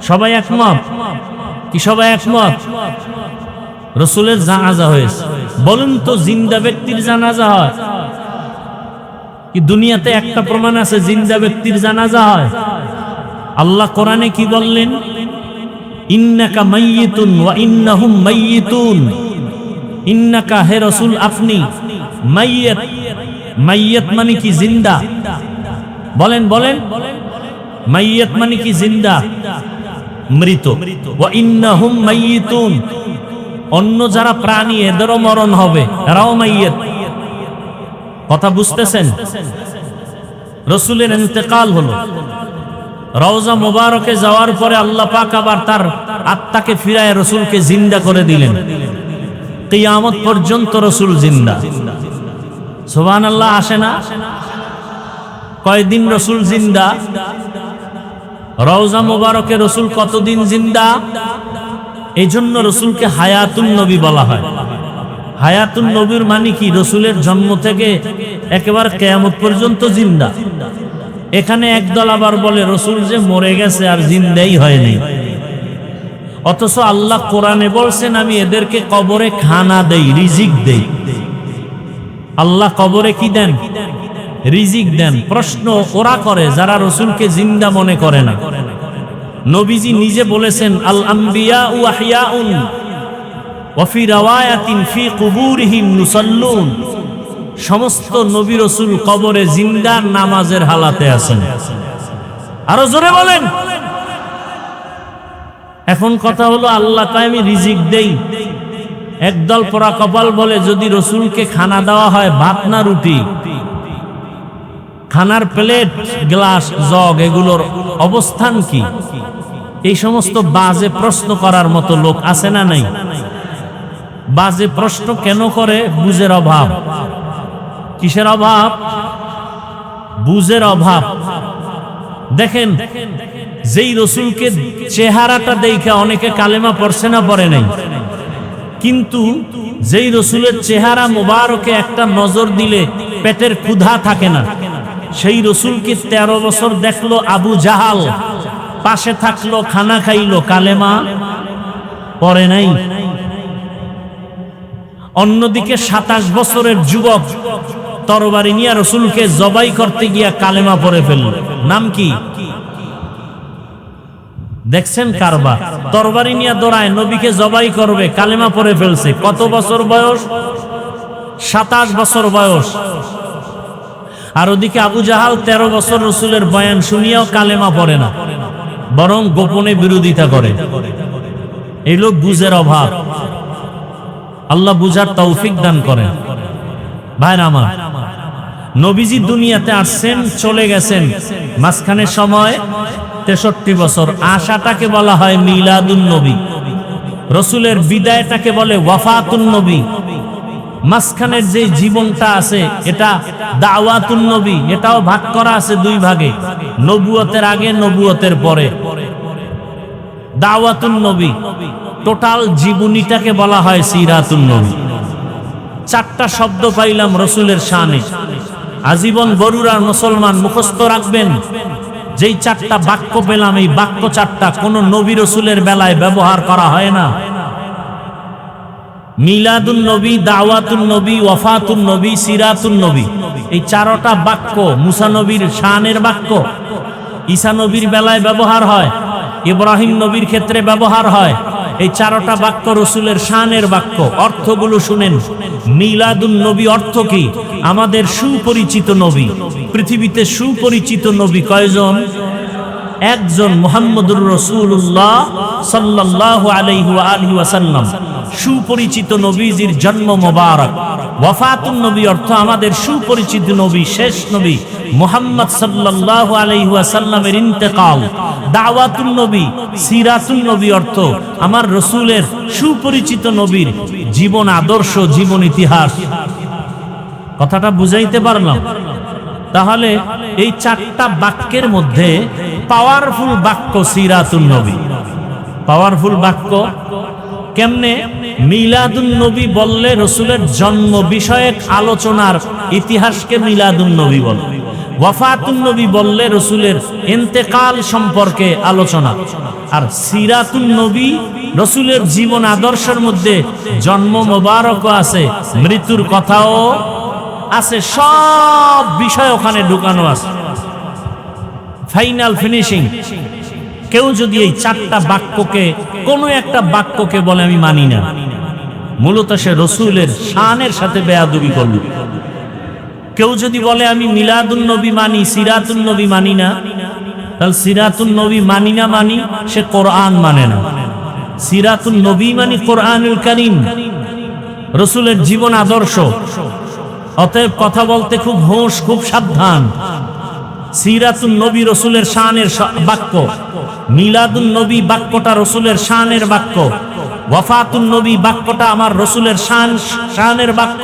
সবাই একমত কি? সবাই একমত? রাসূলের জানাজা হয়েছে। বলুন তো, জিন্দা ব্যক্তির জানাজা হয় কি? দুনিয়াতে একটা প্রমাণ আছে জিন্দা ব্যক্তির জানাজা হয়? আল্লাহ কোরআনে কি বললেন? ইন্নাকা মাইয়িতুন ওয়া ইন্নাহুম মাইয়িতুন। ইন্নাকা, হে রাসূল, আপনি মাইয়িত। মাইয়িত মানে কি? জিন্দা। বলেন বলেন, মাইয়িত মানে কি? জিন্দা, মৃত। ওয়া ইন্নাহুম মাইয়িতুন, অন্য যারা প্রাণী এদেরও মরণ হবে, এরাও মাইয়িত। কথা বুঝতেছেন? রাসূলের ইন্তেকাল হলো। রওজা মোবারকে যাওয়ার পরে আল্লাহ পাক আবার তার আত্মাকে ফিরায় রাসূলকে জিন্দা করে দিলেন। কিয়ামত পর্যন্ত রাসূল জিন্দা। সুবহানাল্লাহ, আসে না? কয়দিন রাসূল জিন্দা? রওজা মোবারকে রাসূল কতদিন জিন্দা? এই জন্য রাসূলকে হায়াতুন নবী বলা হয়। হায়াতুন নবীর মানে কি? রাসূলের জন্ম থেকে একেবারে কিয়ামত পর্যন্ত জিন্দা। এখানে একদল আবার বলে রাসূল যে মরে গেছে আর জিন্দাই হয়নি। অথচ আল্লাহ কোরআনে বলছেন, আমি এদেরকে কবরে খানা দেই, রিজিক দেই। আল্লাহ কবরে কি দেন? রিজিক দেন। প্রশ্ন ওরা করে যারা রাসূলকে জিন্দা মনে করে না। নবীজি নিজে বলেছেন, আল আম্বিয়া ওয়া আহইয়াউন ওয়া ফি রাওয়ায়াতিন ফি কুবুরিহিম নুসাল্লুন। সমস্ত নবী রাসূল কবরে জিন্দা, নামাজের হালাতে আছেন। আরো জোরে বলেন। এখন কথা হলো, আল্লাহ কয় আমি রিজিক দেই। একদল পোড়া কপাল বলে, যদি রাসূলকে খানা দেওয়া হয়, ভাত না রুটি, খানার প্লেট, গ্লাস, জগ, এগুলোর অবস্থান কি? এই সমস্ত বাজে প্রশ্ন করার মতো লোক আছে না নাই? বাজে প্রশ্ন কেন করে? বুঝের অভাব। কিসের অভাব? বুঝের অভাব। দেখেন, যেই রাসূলকে চেহারাটা দেখে অনেকে কালেমা পড়ছে না, পড়ে নাই, কিন্তু যেই রাসূলের চেহারা মোবারকে একটা নজর দিলে পেটের ক্ষুধা থাকে না, সেই রাসূলকে 13 বছর দেখলো আবু জাহাল, পাশে থাকলো, খানা খাইলো, কালেমা পড়ে নাই। অন্যদিকে 27 বছরের যুবক তরবারি নিয়ে রাসূলকে জবাই করতে গিয়া কালেমা পড়ে ফেলল। নাম কি? দেখছেন কারবার? তরবারি নিয়ে দৌড়ায়, নবীকে জবাই করবে, কালেমা পড়ে ফেলছে। কত বছর বয়স? 27 বছর বয়স। আর ওদিকে আবু জাহাল 13 বছর রাসূলের বয়ান শুনিয়াও কালেমা পড়ে না, বরং গোপনে বিরোধিতা করে। এই লোক বুঝের অভাব। আল্লাহ বুঝার তৌফিক দান করেন। ভাইরা আমার, নবীজি দুনিয়াতে আসছেন, চলে গেছেন, মাঝখানে সময় 63 বছর। আশাটাকে বলা হয় মিলাদুন নবী, রসুলের বিদায়টাকে বলে ওয়াফাতুন নবী। মাঝখানের যে জীবনটা আছে এটা দাওয়াতুন নবী, এটাও ভাগ করা আছে দুই ভাগে, নবুয়তের আগে, নবুয়তের পরে। দাওয়াতুন নবী টোটাল জীবনীটাকে বলা হয় সিরাতুন নবী। 4টা শব্দ পাইলাম রসুলের শানে, আজীবন বরুরার মুসলমান মুখস্থ রাখবেন। যেই 4টা বাক্য পেলাম, এই বাক্য 4টা কোন নবী রসুলের বেলায় ব্যবহার করা হয় না। মিলাদুন নবী, দাওয়াতুন নবী, ওয়াফাতুন নবী, সিরাতুন নবী, এই 4টা বাক্য মুসা নবীর শানের বাক্য। ঈসা নবীর বেলায় ব্যবহার হয়, ইব্রাহিম নবীর ক্ষেত্রে ব্যবহার হয়। এই 4টা বাক্য রসুলের শানের বাক্য। অর্থগুলো শুনেন। মিলাদুন নবী অর্থ কি? আমাদের সুপরিচিত নবী। পৃথিবীতে সুপরিচিত নবী কয়জন? একজন, মুহাম্মদুর রাসূলুল্লাহ সাল্লাল্লাহু আলাইহি ওয়া আলিহি ওয়াসাল্লাম। সুপরিচিত নবীজির জন্ম মোবারক। ওয়াফাতুন নবী অর্থ আমাদের সুপরিচিত নবী, শেষ নবী মুহাম্মদ সাল্লাল্লাহু আলাইহি ওয়াসাল্লামের ইন্তেকাল। দাওয়াতুন নবী, সিরাতুন নবী অর্থ আমার রসুলের সুপরিচিত নবীর জীবন আদর্শ, জীবন ইতিহাস। কথাটা বুঝাইতে পারলাম? তাহলে এই 4টা বাক্যের মধ্যে পাওয়ারফুল বাক্য সিরাতুন নবী। পাওয়ারফুল বাক্য কেমনে? মিলাদুন নবী বললে রসুলের জন্ম বিষয়ক আলোচনার ইতিহাসকে মিলাদুন নবী বলে। ওয়াফাতুন নবী বললে রসুলের ইন্তেকাল সম্পর্কে আলোচনা। আর সিরাতুন নবী রসুলের জীবন আদর্শের মধ্যে জন্ম মোবারকও আছে, মৃত্যুর কথাও আছে, সব বিষয় ওখানে ঢুকানো আছে। Final finishing. কেউ যদি এই 4টা বাক্যকে কোনো একটা বাক্যকে বলে আমি মানি না, মূলত সে রসুলের শানের সাথে বেয়াদবি করল। কেউ যদি বলে আমি মিলাদুন নবী মানি, সিরাতুন নবী মানি না, তাহলে সিরাতুন নবী মানি না মানি, সে কোরআন মানে না। সিরাতুন নবী মানি কোরআনুল কারীম, রসুলের জীবন আদর্শ। অতএব কথা বলতে খুব হোশ, খুব সাবধান। সিরাতুন নবী রসুলের শানের বাক্য, মিলাদুন নবী বাক্যটা রসুলের শানের বাক্য, ওয়াফাতুন নবী বাক্যটা আমার রসুলের শানের বাক্য।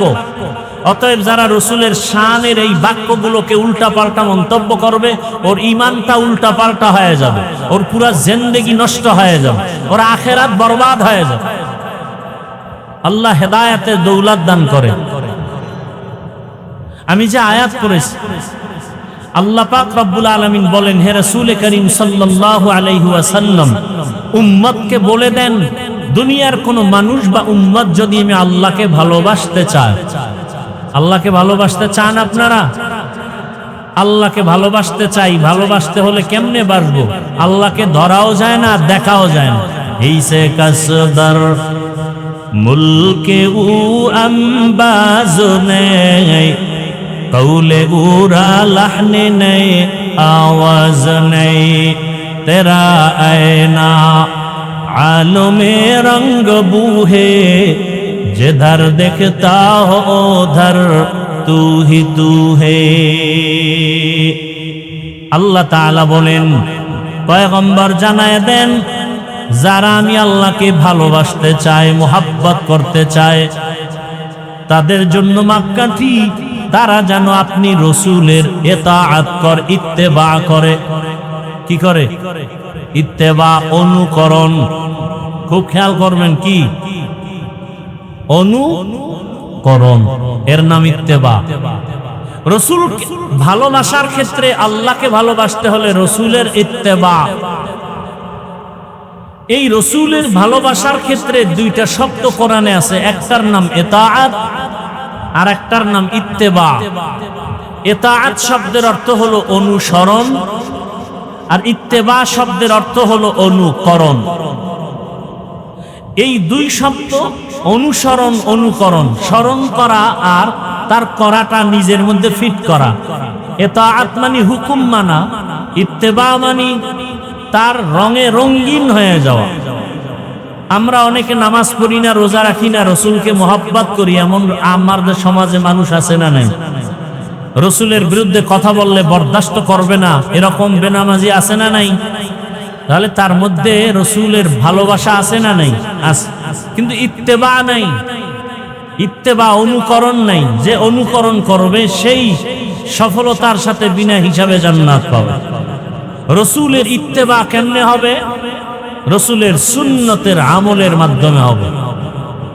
অতএব যারা রসুলের শানের এই বাক্যগুলোকে উল্টা পাল্টা মন্তব্য করবে, ওর ইমানটা উল্টা পাল্টা হয়ে যাবে, ওর পুরা জিন্দেগি নষ্ট হয়ে যাবে, ওর আখেরাত বরবাদ হয়ে যাবে। আল্লাহ হেদায়েতের দৌলত দান করে। আমি যে আয়াত পড়েছি, আল্লাহ পাক রব্বুল আলামিন বলেন, হে রাসূল করিম সাল্লাল্লাহু আলাইহি ওয়াসাল্লাম, উম্মতকে বলে দেন, দুনিয়ার কোন মানুষ বা উম্মত যদি আমি আল্লাহকে ভালোবাসতে চায়। আল্লাহকে ভালোবাসতে চান আপনারা? আল্লাহকে ভালোবাসতে চাই। ভালোবাসতে হলে কেমনে বাসবো? আল্লাহকে ধরাও যায় না, দেখাও যায় না। এই সে কাসদার মুলকে উ আম্বাজ নেই, কৌলে উরা লাহনে নেই, আওয়াজ নেই, তেরা আয়না आलमे रंग बूहे, जिधर देखता हो उधर तू ही तू है। আল্লাহ তাআলা বলেন, পয়গম্বর জানায় দেন, যারা আমি আল্লাহকে ভালোবাসতে চায়, মোহাব্বত করতে চায়, তাদের জন্য মাপকাঠি তারা যেন আপনি রসুলের ইতাআত কর, ইত্তেবা করে। কি করে? ইত্তেবা, অনুকরণ। খুব খেয়াল করবেন, কি অনুকরণ, এর নাম ইত্তেবা। রসুল ভালোবাসার ক্ষেত্রে, আল্লাহকে ভালোবাসতে হলে রসুলের ইত্তেবা। এই রসুলের ভালোবাসার ক্ষেত্রে 2টা শব্দ কোরআনে আছে, একটার নাম ইতাআত আর একটার নাম ইত্তেবা। ইতাআত শব্দের অর্থ হলো অনুসরণ, আর ইত্তেবা শব্দের অর্থ হলো অনুকরণ। এই 2 শব্দ, অনুসরণ, অনুকরণ, স্মরণ করা আর তার করাটা নিজের মধ্যে ফিট করা। ইতাআত মানে হুকুম মানা, ইত্তেবা মানে তার রঙে রঙিন হয়ে যাওয়া। আমরা অনেকে নামাজ পড়ি না, রোজা রাখি না, রসুলকে মহব্বত করি, এমন আমাদের সমাজে মানুষ আছে না নাই? রসুলের বিরুদ্ধে কথা বললে বরদাস্ত করবে না এরকম বেনামাজি আছে না নাই? তাহলে তার মধ্যে রসুলের ভালোবাসা আছে না নাই? আছে, কিন্তু ইত্তেবা নাই, ইত্তেবা অনুকরণ নাই। যে অনুকরণ করবে সেই সফলতার সাথে বিনা হিসাবে জান্নাত পাবে। রসুলের ইত্তেবা কেমনে হবে? রসুলের সুন্নতের আমলের মাধ্যমে হবে।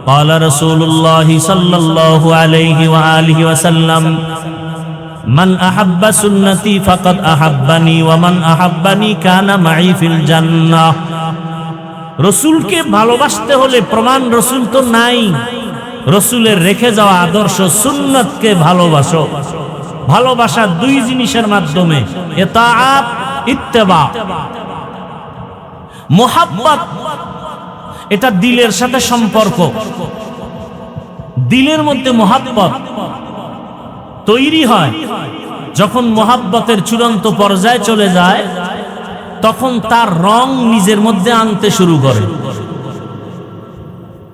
قال رسول الله صلى الله عليه وآله وسلم من أحب سنتي فقد أحبني ومن أحبني كان معي في الجنة। রসুলকে ভালোবাসতে হলে প্রমাণ রসুল তো নাই, রসুলের রেখে যাওয়া আদর্শ সুন্নতকে ভালোবাসো। ভালোবাসা দুই জিনিসের মাধ্যমে, ইতাআত, ইত্তেবা। মুহাব্বত এটা দিলের সাথে সম্পর্ক। দিলের মধ্যে মুহাব্বত তৈরি হয় যখন মুহাব্বতের চূড়ান্ত পর্যায়ে চলে যায়, তখন তার রং নিজের মধ্যে আনতে শুরু করে।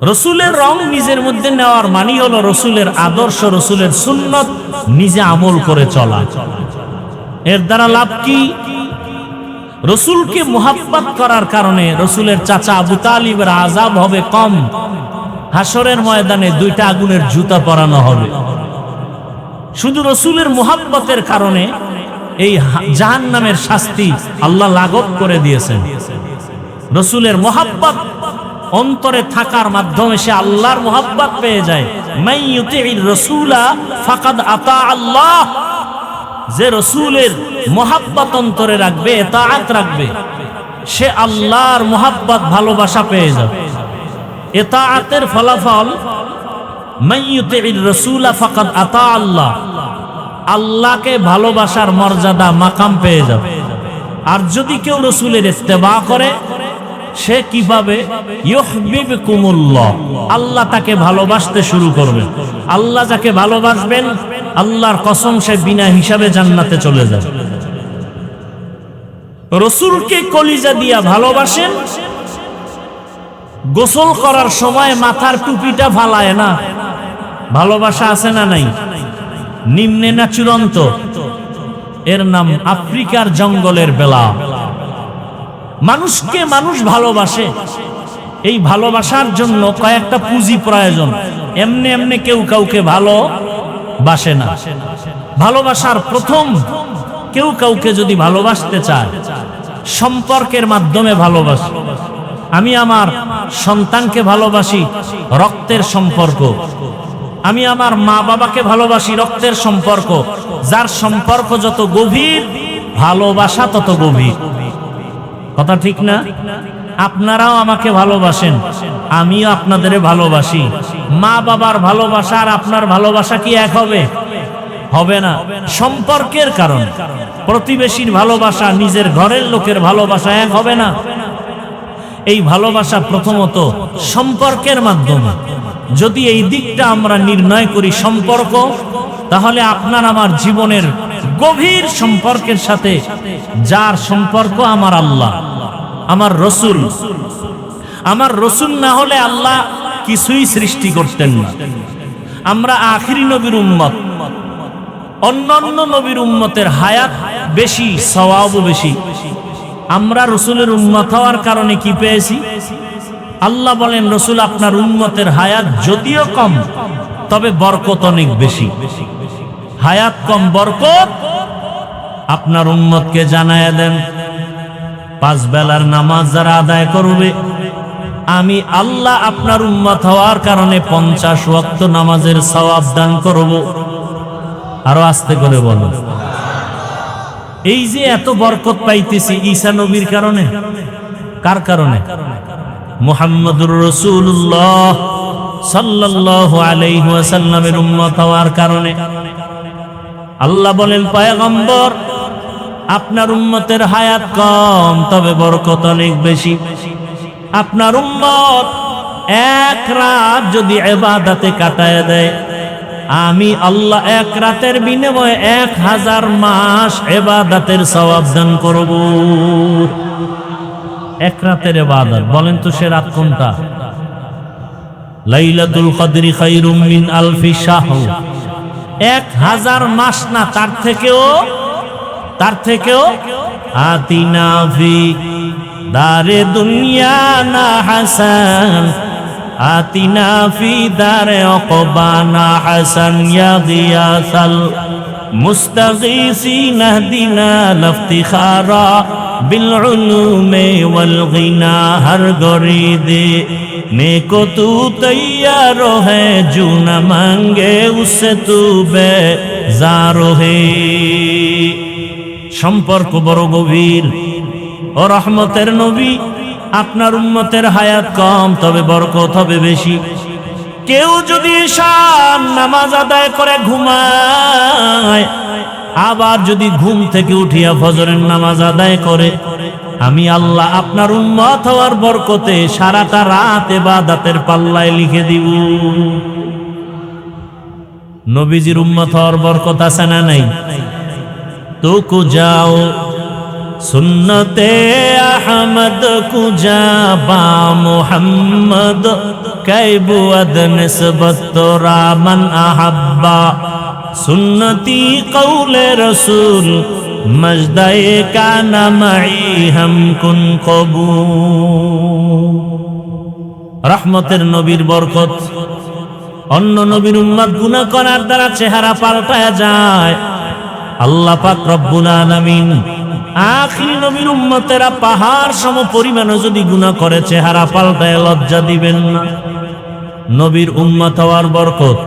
রসুলের রং নিজের মধ্যে নেওয়ার মানে হলো রসুলের আদর্শ, রসুলের সুন্নত নিজে আমল করে চলা। এর দ্বারা লাভ কি? রসুলকে মুহাব্বত করার কারণে রসুলের চাচা আবু তালিবের আযাব হবে কম। হাসরের ময়দানে দুইটা আগুনের জুতা পরানো হবে। শুধু রসুলের মুহাব্বতের কারণে এই জাহান্নামের শাস্তি আল্লাহ লাঘব করে দিয়েছেন। রসুলের মুহাব্বত অন্তরে থাকার মাধ্যমে সে আল্লাহর মুহাব্বত পেয়ে যায়। মান ইউতিইর রাসূলা ফাকাদ আতা আল্লাহ। যে রসুলের মুহাব্বত অন্তরে রাখবে, ইতাআত রাখবে, সে আল্লাহর মুহাব্বত ভালোবাসা পেয়ে যাবে। ইতাআতের ফলাফল মান ইউতিইর রাসূলা ফাকাদ আতা আল্লাহ, আল্লাহকে ভালোবাসার মর্যাদা মাকাম পেয়ে যাবে। আর যদি কেউ রসুলের ইত্তেবা করে, সে কিভাবে? ইউহিব্বুকুমুল্লাহ, আল্লাহ তাকে ভালোবাসতে শুরু করবে। আল্লাহ যাকে ভালোবাসবেন, আল্লাহর কসম সে বিনা হিসাবে জান্নাতে চলে যাবে। রসুলকে কলিজা দিয়া ভালোবাসেন, গোসল করার সময় মাথার টুপিটা ফালায় না। ভালোবাসা আছে না নাই? নিম্নে না চূড়ান্ত? এর নাম আফ্রিকার জঙ্গলের বেলা। মানুষকে মানুষ ভালোবাসে, এই ভালোবাসার জন্য কয়েকটা পুঁজি প্রয়োজন। এমনি এমনি কেউ কাউকে ভালোবাসে না। ভালোবাসার প্রথম, কেউ কাউকে যদি ভালোবাসতে চায়, সম্পর্কের মাধ্যমে ভালোবাসে। আমি আমার সন্তানকে ভালোবাসি, রক্তের সম্পর্ক। আমি আমার মা বাবাকে ভালোবাসি, রক্তের সম্পর্ক। যার সম্পর্ক যত গভীর, ভালোবাসা তত গভীর। কথা ঠিক না? আপনারাও আমাকে ভালোবাসেন, আমিও আপনাদের ভালোবাসি। মা বাবার ভালোবাসা আর আপনার ভালোবাসা কি এক হবে? হবে না। সম্পর্কের কারণ। প্রতিবেশীর ভালোবাসা, নিজের ঘরের লোকের ভালোবাসা এক হবে না। এই ভালোবাসা প্রথমত সম্পর্কের মাধ্যমে। যদি এই দিকটা আমরা নির্ণয় করি সম্পর্ক, তাহলে আপনার আমার জীবনের গভীর সম্পর্কের সাথে যার সম্পর্ক আমার আল্লাহ, আমার রসুল। আমার রসুল না হলে আল্লাহ কিছুই সৃষ্টি করতেন না। আমরা আখিরি নবীর উম্মত। অন্যান্য নবীর উম্মতের হায়াত বেশি, সওয়াবও বেশি। আমরা রসুলের উম্মত হওয়ার কারণে কি পেয়েছি? আল্লাহ বলেন, রসুল আপনার উম্মতের হায়াত যদিও কম, তবে বরকত অনেক বেশি। হায়াত কম, বরকত। আপনার উম্মতকে জানায়া দেন, 5 বেলার নামাজ যারা আদায় করবে, আমি আল্লাহ আপনার উম্মত হওয়ার কারণে 50 ওয়াক্ত নামাজের সওয়াব দান করব। আরো আস্তে করে বলো। এই যে এত বরকত পাইতেছি ঈসা নবীর কারণে। কার কারণে? মুহাম্মদুর রাসূলুল্লাহ সাল্লাল্লাহু আলাইহি ওয়াসাল্লামের উম্মত হওয়ার কারণে। আল্লাহ বলেন, পয়গম্বর আপনার উম্মতের হায়াত কম, তবে বরকত অনেক বেশি। আপনার উম্মত এক রাত যদি ইবাদতে কাটায় দেয়, আমি আল্লাহ এক রাতের বিনিময়ে 1000 মাস ইবাদতের সওয়াব দান করব। এক রাতের ইবাদত। বলেন তো সে রাত কোনটা? লাইলাতুল কদরি খায়রুম মিন আলফি শাহর, 1000 মাস না, তার থেকেও আতিনা ফি দারে দুনিয়া না হাসান, আতিনা ফি দারে উকবানা হাসান, ইয়া গিয়াসাল মুস্তাগীসিন আহদিনা লাফতিখারা বিল উলুমে ওয়াল গিনা, হর গরিদে নেকো তু তৈয়ার है जो न मांगे उससे तू बेजार है। সম্পর্ক বড় গভীর। ও রহমতের নবী, আপনার উম্মতের হায়াত কম, তবে বরকত হবে বেশি। কেউ যদি ঈশার নামাজ আদায় করে ঘুমায়, আবার যদি ঘুম থেকে উঠিয়া ফজরের নামাজ আদায় করে, আমি আল্লাহ আপনার উম্মত হওয়ার বরকতে সারাটা রাত ইবাদতের পাল্লায় লিখে দিব। নবীজির উম্মত হওয়ার বরকত আছে না নাই? তো কুজাও সুন্নতে আহমদ কুজা বা মুহাম্মদ কাইবুয়াদ নিসবত তোরা মান আহাব্বা, সুন্নতি কৌলে রসুল মজদায়ে কানা মাই হাম কুন কবু। রহমতের নবীর বরকত। অন্য নবীর উম্মত গুনাহ করার দ্বারা চেহারা পাল্টায়া যায়। আল্লাহ পাক রব্বুল আলামিন আখিরি নবীর উম্মতেরা পাহাড় সম পরিমাণে যদি গুনাহ করে চেহারা পাল্টায় লজ্জা দিবেন না। নবীর উম্মত হওয়ার বরকত।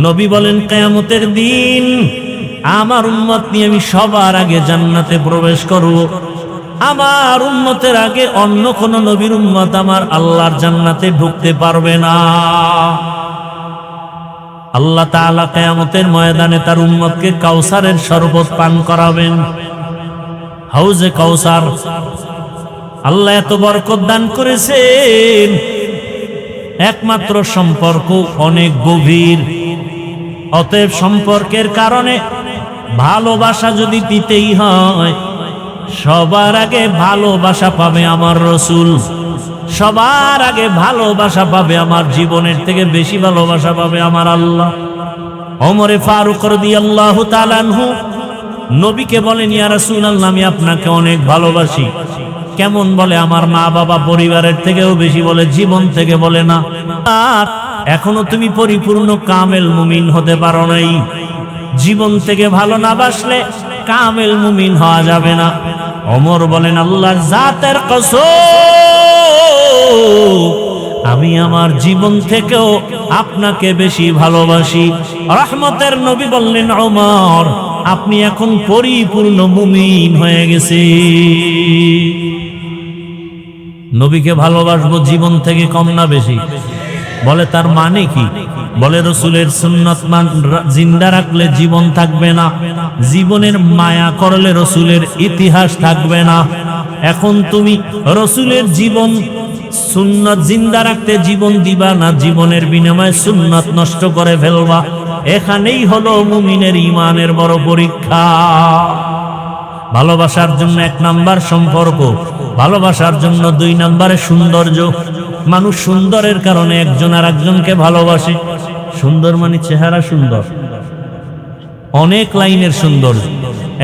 নবী বলেন, কিয়ামতের দিন আমার উম্মত নিয়ে আমি সবার আগে জান্নাতে প্রবেশ করব। আমার উম্মতের আগে অন্য কোন নবীর উম্মত আমার আল্লাহর জান্নাতে ঢুকতে পারবে না। আল্লাহ তাআলা কিয়ামতের ময়দানে তার উম্মতকে কাউসারের শরবত পান করাবেন, হাউজে কাউসার। আল্লাহ এত বরকত দান করেছেন, একমাত্র সম্পর্ক অনেক গভীর। অতএব সম্পর্কের কারণে ভালোবাসা যদি দিতেই হয়, সবার আগে ভালোবাসা পাবে আমার রসুল, সবার আগে ভালোবাসা পাবে আমার জীবনের থেকে বেশি ভালোবাসা পাবে আমার আল্লাহ। ওমরে ফারুক রাদিয়াল্লাহু তাআলা আনহু নবীকে বলেন, ইয়া রাসূলুল্লাহ, আমি আপনাকে অনেক ভালোবাসি। কেমন বলে? আমার মা বাবা পরিবারের থেকেও বেশি বলে, জীবন থেকে বলে না। আর এখনো তুমি পরিপূর্ণ কামেল মুমিন হতে পারো নাই। জীবন থেকে ভালো না বাসলে কামেল মুমিন হওয়া যাবে না। ওমর বলেন, আল্লাহর জাতের কসম, আমি আমার জীবন থেকেও আপনাকে বেশি ভালোবাসি। রহমতের নবী বললেন, ওমর, আপনি এখন পরিপূর্ণ মুমিন হয়ে গেছে। নবীকে ভালোবাসবো জীবন থেকে কম না বেশি? বলে তার মানে কি? বলে রসুলের সুন্নাত জিন্দা রাখলে জীবন থাকবে না, জীবনের মায়া করলে রসুলের ইতিহাস থাকবে না। এখন তুমি রসুলের জীবন সুন্নাত জিন্দা রাখতে জীবন দিবা না, জীবনের বিনিময়ে সুন্নাত নষ্ট করে ফেলবা। এখানেই হলো মুমিনের ঈমানের বড় পরীক্ষা। ভালোবাসার জন্য 1 নাম্বার সম্পর্ক, ভালোবাসার জন্য 2 নাম্বারে সৌন্দর্য। মানুষ সুন্দরের কারণে একজন আর একজনকে ভালোবাসে। সুন্দর মানে চেহারা সুন্দর, অনেক লাইনের সুন্দর।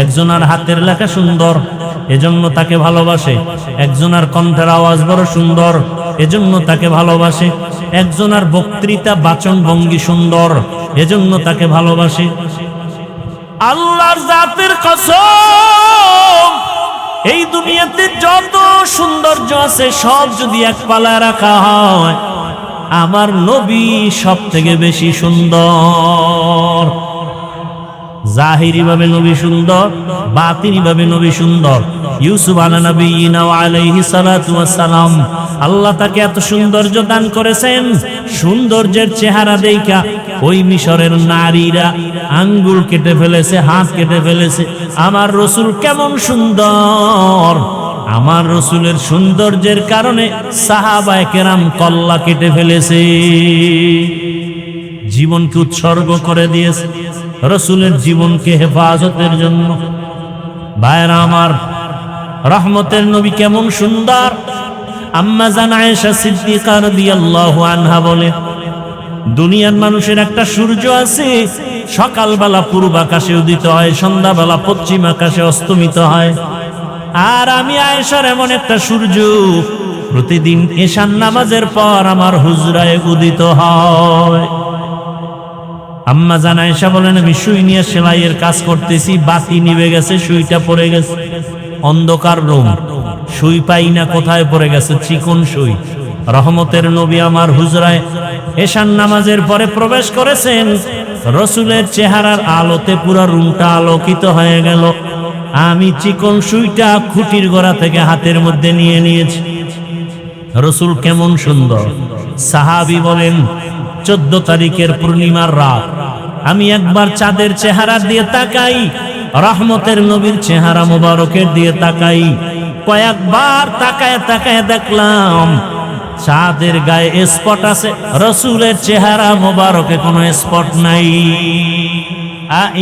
একজনের হাতের লেখা সুন্দর, এজন্য তাকে ভালোবাসে। একজনের কণ্ঠের আওয়াজ বড় সুন্দর, এজন্য তাকে ভালোবাসে। একজনের বক্তৃতা বাচন ভঙ্গি সুন্দর, এজন্য তাকে ভালোবাসে। আল্লাহর জাতের কসম, এই দুনিয়াতে যত সৌন্দর্য আছে সব যদি এক পালা রাখা হয়, আমার নবী সব থেকে বেশি সুন্দর। জাহিরি ভাবে নবী সুন্দর, বাতিনি ভাবে নবী সুন্দর। ইউসুফ আলাইহিনা ওয়া আলাইহিস সালাতু ওয়াস সালাম, আল্লাহ তাকে এত সৌন্দর্য দান করেছেন, সৌন্দর্যের চেহারা দেখা ওই মিশরের নারীরা আঙ্গুল কেটে ফেলেছে, হাত কেটে ফেলেছে। আমার রসুল কেমন সুন্দর! আমার রসুলের সৌন্দর্যের কারণে সাহাবায়ে কেরাম কল্লা কেটে ফেলেছে, জীবনকে উৎসর্গ করে দিয়েছে রসুলের জীবনকে হেফাজতের জন্য। ভাইরা আমার, রহমতের নবী কেমন সুন্দর! আম্মা জান আয়েশা সিদ্দিকা রাদিয়াল্লাহু আনহা বলে, দুনিয়ার মানুষের একটা সূর্য আছে, সকালবেলা পূর্ব আকাশে উদিত হয়, সন্ধ্যাবেলা পশ্চিম আকাশে অস্তমিত হয়। আর আমি আয়েশার এমন একটা সূর্য, প্রতিদিন এশার নামাজের পর আমার হুজরায় উদিত হয়। আম্মা জান আয়েশা বলেন, আমি সুই নিয়ে সেলাইয়ের কাজ করতেছি, বাতি নিভে গেছে, সুইটা পড়ে গেছে, অন্ধকার রুম, সুই পাই না, কোথায় পড়ে গেছে, চিকন সুই। রহমতের নবী আমার হুজরায় এশার নামাজের পরে প্রবেশ করেছেন, রসুলের চেহারার আলোতে পুরো রুমটা আলোকিত হয়ে গেল। আমি চিকন সুইটা খুঁটির গোড়া থেকে হাতের মধ্যে নিয়ে নিয়েছি। রসুল কেমন সুন্দর। সাহাবী বলেন, 14 তারিখের পূর্ণিমার রাত আমি একবার চাঁদের চেহারা দিয়ে তাকাই, রহমতের নবীর চেহারা মোবারকের দিয়ে তাকাই। কয়েকবার তাকায় তাকায় দেখলাম চাঁদের গায়ে স্পট আছে, রসুলের চেহারা মোবারকে কোনো স্পট নাই।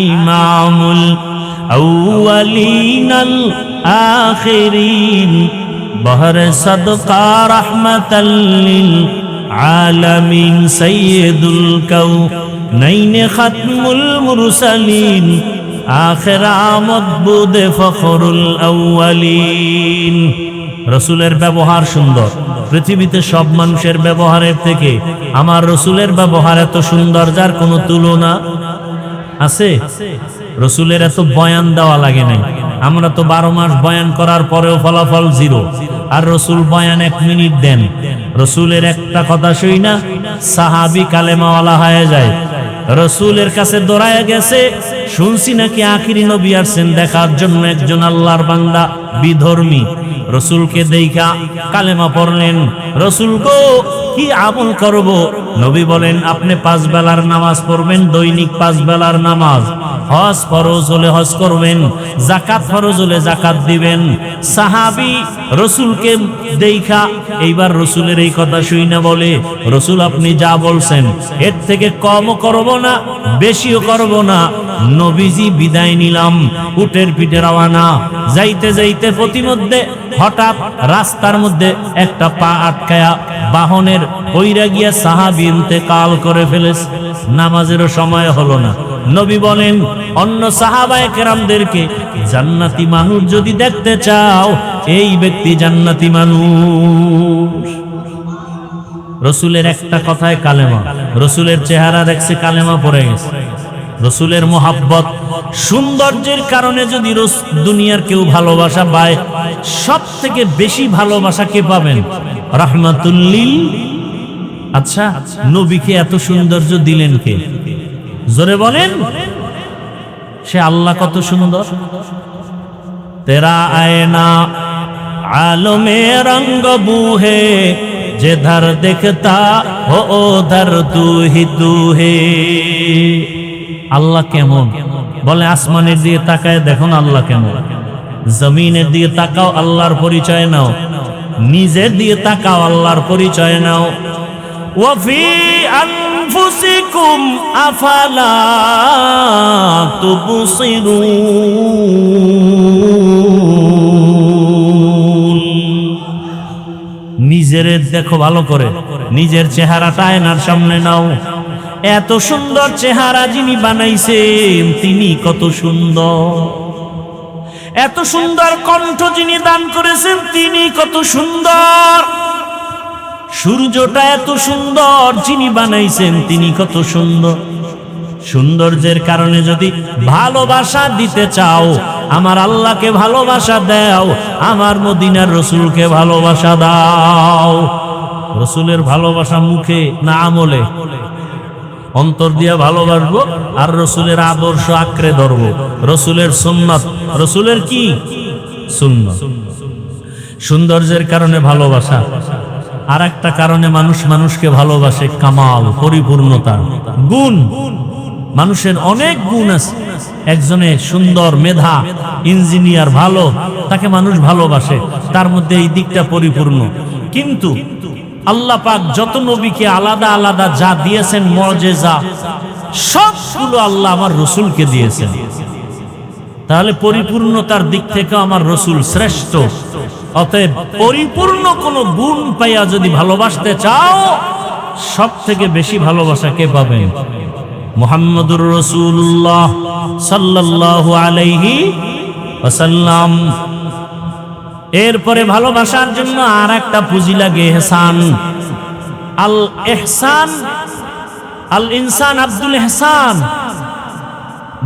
ইমামুল আউয়ালিনাল আখিরিন বহরে সাদকা রাহমাতাল লিল আলামিন সাইয়্যিদুল কাউনাইন খাতমুল মুরসালিন আখির আমদ বুদে ফখরুল আউয়ালিন। রসুলের ব্যবহার সুন্দর। পৃথিবীতে সব মানুষের ব্যবহারের থেকে আমার রসুলের ব্যবহার এত সুন্দর, যার কোনো তুলনা আছে? রসুলের এত বয়ান দেওয়া লাগে নাই। আমরা তো 12 মাস বয়ান করার পরেও ফলাফল 0, আর রসুল বয়ান 1 মিনিট দেন। রসুলের একটা কথা শুই না সাহাবী কালেমাওয়ালা হয়ে যায়। রসুলের কাছে দৌড়ায় গেছে, শুনছি নাকি আখিরি নবী আসছেন দেখার জন্য একজন আল্লাহর বান্দা বিধর্মী। রসুলকে দেইখা কালেমা পড়লেন। রসুল গো, কি আমল করব? নবী বলেন, আপনি 5 বেলার নামাজ পড়বেন, দৈনিক 5 বেলার নামাজ। হজ ফরজ হলে হজ করবেন, যাকাত ফরজ হলে যাকাত দিবেন। সাহাবী রসুলকে দেইখা এইবার রসুলের এই কথা শুই না বলে, রসুল আপনি যা বলছেন এর থেকে কমও করব না, বেশিও করব না। নবীজি বিদায় নিলাম, উটের পিঠে রওয়ানা। যাইতে যাইতে প্রতিমধ্যে হঠাৎ রাস্তার মধ্যে একটা পা আটকায়া বাহনের পইরা গিয়া সাহাবী ইন্তেকাল করে ফেলেছে। নামাজেরও সময় হলো না। নবী বলেন অন্য সাহাবায়ে কেরামদেরকে, জান্নাতি মানুষ যদি দেখতে চাও, এই ব্যক্তি জান্নাতি মানুষ। রসুলের একটা কথায় কালেমা, রসুলের চেহারা দেখছে কালেমা পড়ে গেছে। রসুলের মোহাব্বত সৌন্দর্যের কারণে যদি দুনিয়ার কেউ ভালোবাসা পায়, সব থেকে বেশি ভালোবাসা কে পাবেন? রাহমাতুল্লিল। আচ্ছা, নবীকে এত সৌন্দর্য দিলেন কে? জোরে বলেন। সে আল্লাহ কত সুন্দর। তেরা আয়না আলমে রঙ্গ বুহে, যেধার দেখতা ও ওধার তু হি তু হে। আল্লাহ কেমন? বলে আসমানের দিকে তাকায় দেখুন আল্লাহ কেমন, জমিনের দিকে তাকাও আল্লাহর পরিচয় নাও, নিজের দিকে তাকাও আল্লাহর পরিচয় নাও। ওয়াফি আনফুসিকুম আফালা তুবসিরুন। নিজের দেখো ভালো করে, নিজের চেহারাটা আয়নার সামনে নাও। এত সুন্দর চেহারা যিনি বানাইছেন তিনি কত সুন্দর, এত সুন্দর কণ্ঠ যিনি দান করেছেন তিনি কত সুন্দর, সূর্যটা এত সুন্দর যিনি বানাইছেন তিনি কত সুন্দর। সৌন্দর্যের কারণে যদি ভালোবাসা দিতে চাও, আমার আল্লাহকে ভালোবাসা দাও, আমার মদিনার রসুলকে ভালোবাসা দাও। রসুলের ভালোবাসা মুখে না আমলে? অন্তর দিয়া ভালোবাসবো আর রসুলের আদর্শ আঁকড়ে ধরবো। রসুলের সুন্নাত, রসুলের কি সুন্নাত। সৌন্দর্যের কারণে ভালোবাসা। আর একটা কারণে মানুষ মানুষকে ভালোবাসে, কামাল, পরিপূর্ণতা, গুণ। মানুষের অনেক গুণ আছে। একজনে সুন্দর, মেধা, ইঞ্জিনিয়ার, ভালো, তাকে মানুষ ভালোবাসে, তার মধ্যে এই দিকটা পরিপূর্ণ। কিন্তু আল্লাহ পাক যত নবীকে আলাদা আলাদা যা দিয়েছেন মুজিজা, সবগুলো আল্লাহ আমার রসুলকে দিয়েছেন। তাহলে পরিপূর্ণতার দিক থেকে আমার রসুল শ্রেষ্ঠ। অতএব পরিপূর্ণ কোন গুণ পাইয়া যদি ভালোবাসতে চাও, সব থেকে বেশি ভালোবাসা কে পাবেন? মুহাম্মদুর রাসূলুল্লাহ সাল্লাল্লাহু আলাইহি ওয়াসাল্লাম। এরপরে ভালোবাসার জন্য আর একটা পুঁজি লাগে, ইহসান। আল ইহসান, আল ইনসান আব্দুল ইহসান,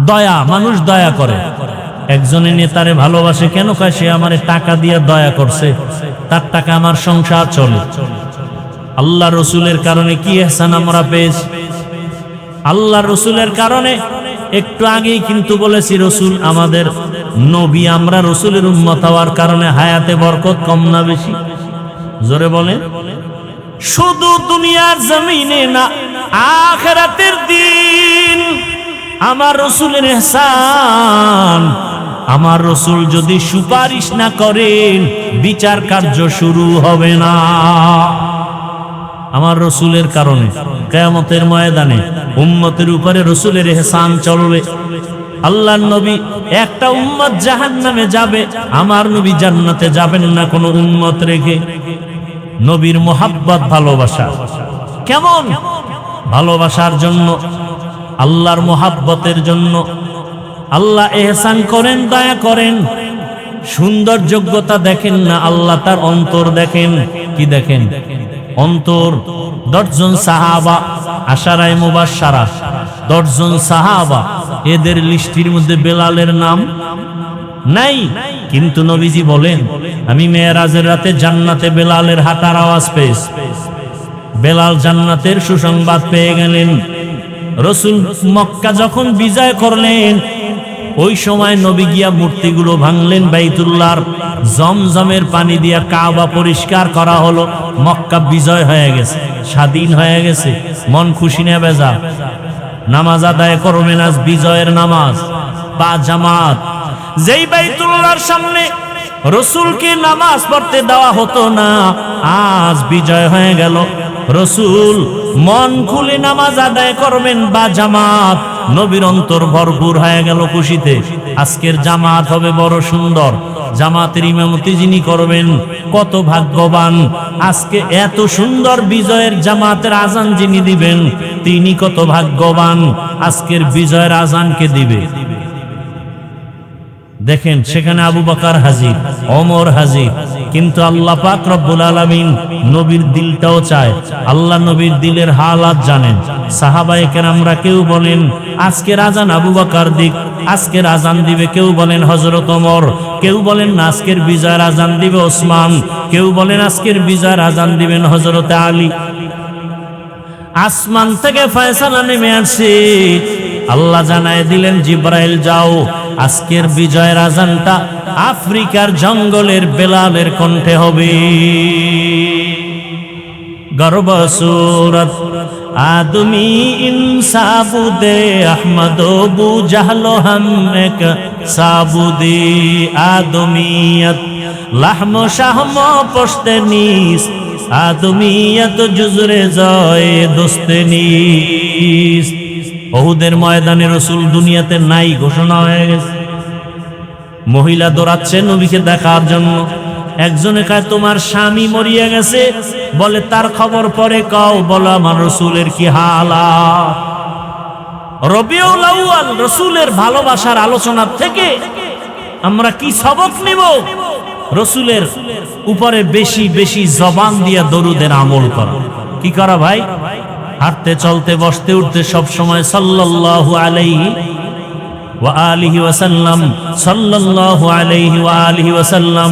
দয়া। মানুষ দয়া করে। একজনের নেতারে ভালোবাসে কেন? কয় সে আমারে টাকা দিয়ে দয়া করছে, তার টাকা আমার সংসার চলে। আল্লাহ রসুলের কারণে কি ইহসান আমরা পেয়েছি? আল্লাহ রসুলের কারণে। একটু আগেই কিন্তু বলেছি রসুল আমাদের নবী, আমরা রসুলের উম্মত হওয়ার কারণে হায়াতে বরকত কম না বেশি? জোরে বলেন। শুধু দুনিয়ার জমিনে না, আখিরাতের দিন আমার রসুলের ইহসান। আমার রসুল যদি সুপারিশ না করেন, বিচার কার্য শুরু হবে না। আমার রসুলের কারণে কিয়ামতের ময়দানে উম্মতের উপরে রসুলের ইহসান চলবে। আল্লাহর নবী, একটা উম্মত জাহান্নামে যাবে, আমার নবী জান্নাতে যাবেন না কোনো উম্মত রেখে। নবীর মোহাব্বত, ভালোবাসা কেমন? ভালোবাসার জন্য, আল্লাহর মোহাব্বতের জন্য আল্লাহ ইহসান করেন, দয়া করেন। সুন্দর যোগ্যতা দেখেন না, আল্লাহ তার অন্তর দেখেন। কি দেখেন? অন্তর। 10 জন সাহাবা, আশারায়ে মুবাশশারা, 10 জন সাহাবা, এদের লিস্টির মধ্যে বেলালের নাম নাই। কিন্তু নবীজি বলেন, আমি মেরাজের রাতে জান্নাতে বেলালের হাঁটার আওয়াজ পেয়েছি। বেলাল জান্নাতের সুসংবাদ পেয়ে গেলেন। রসুল মক্কা যখন বিজয় করলেন, ওই সময় নবী গিয়া মূর্তিগুলো ভাঙলেন, বাইতুল্লাহর জমজমের পানি দিয়া কাবা পরিষ্কার করা হলো। মক্কা বিজয় হয়ে গেছে, স্বাধীন হয়ে গেছে। মন খুশি না বেজা? নামাজ আদায় করবেন আজ, বিজয়ের নামাজ বা জামাত। যেই বাইতুল্লাহর সামনে রসুলকে নামাজ পড়তে দেওয়া হতো না, আজ বিজয় হয়ে গেল। রসুল মন খুলে নামাজ আদায় করবেন বা জামাত, নবীর অন্তর ভরপুর হয়ে গেল খুশিতে। আজকের জামাত হবে বড় সুন্দর। জামাতের ইমামতি যিনি করবেন, কত ভাগ্যবান। আজকে এত সুন্দর বিজয়ের জামাতের আজান যিনি দিবেন, তিনি কত ভাগ্যবান। আজকের বিজয়ের আজানকে দিবে। দেখেন, সেখানে আবু বকর হাজির, ওমর হাজির। কিন্তু আল্লাহ পাক রব্বুল আলামিন নবীর দিলটাও চায়। আল্লাহ নবীর দিলের হালাত জানেন। সাহাবায়ে কেরামরা কেউ বলেন আজকের আজান আবু বকর দিক, আজকের আজান দিবে কেউ বলেন হযরত ওমর, কেউ বলেন আজকের বিজয়ের আজান দিবে ওসমান, কেউ বলেন আজকের বিজয়ের আজান দিবেন হযরত আলী। আসমান থেকে ফয়সালা নেমে আসে। আল্লাহ জানায় দিলেন, জিব্রাইল যাও, আজকের বিজয়ের আজানটা আফ্রিকার জঙ্গলের বেলালের কণ্ঠে হবে। গর্ব সুরত আদমি ইনসাবুদে আহমদ বু জাহলো হাম এক সাবুদে আদমিয়ত লাহম শাহম পশতে নিস আদমিয়ত জুজরে জয় দোস্তে নিস। উহুদের ময়দানে রসুল দুনিয়াতে নাই ঘোষণা হয়ে গেছে। মহিলা দৌড়াচ্ছে নবীকে দেখার জন্য। একজনে কয় তোমার স্বামী মরিয়া গেছে, বলে তার খবর পরে কও, বলো আমার রসুলের কি হালাত। রবিউল আউয়াল, রসুলের ভালোবাসার আলোচনা থেকে আমরা কি সবক নিব? রসুলের উপরে বেশি বেশি জবান দিয়া দরুদের আমল করা। কি করা ভাই? হাঁটতে চলতে বসতে উঠতে সব সময় সাল্লাল্লাহু আলাইহি ওয়া আলিহি ওয়াসাল্লাম, সাল্লাল্লাহু আলাইহি ওয়া আলিহি ওয়াসাল্লাম।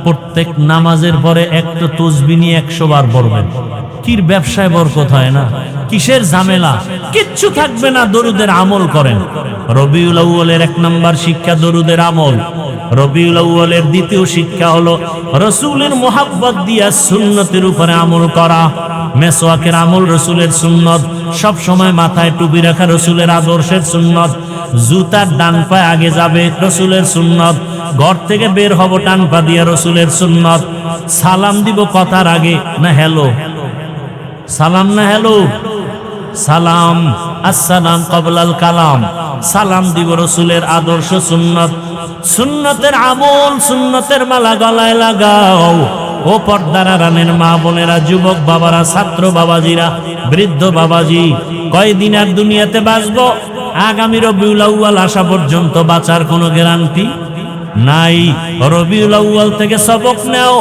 প্রত্যেক নামাজের পরে একটা তাসবিহ নিয়ে 100 বার পড়বেন। কির ব্যবসায় বরকত হয় না? কিসের ঝামেলা? কিচ্ছু থাকবে না, দরুদের আমল করেন। রবিউল আউয়ালের 1 নাম্বার শিক্ষা দরুদের আমল। রবিউল আউয়ালের দ্বিতীয় শিক্ষা হলো রসুলের মোহাব্বত দিয়া সুন্নতের উপরে আমল করা। মেসওয়াকের আমল রসুলের সুন্নত, সব সময় মাথায় টুপি রাখা রসুলের আদর্শের সুন্নত। জুতার ডান পায়ে আগে যাবে রসুলের সুন্নত। ঘর থেকে বের হব ডান পা দিয়া রসুলের সুন্নত। সালাম দিব কথার আগে না হ্যালো, সালাম না হ্যালো। সালাম, আসসালাম ক্বাবলাল কালাম, সালাম দিব রসুলের আদর্শ সুন্নত, সুন্নতের আমল, সুন্নতের মালা গলায় লাগাও। ও পর্দার আড়ালের মা বোনেরা, যুবক বাবারা, ছাত্র বাবাজিরা, বৃদ্ধ বাবাজি, কয়দিন আর দুনিয়াতে বাঁচবো? আগামী রবিউল আউয়াল আসা পর্যন্ত বাঁচার কোনো গ্যারান্টি নাই। রবিউল আউয়াল থেকে সবক নেও,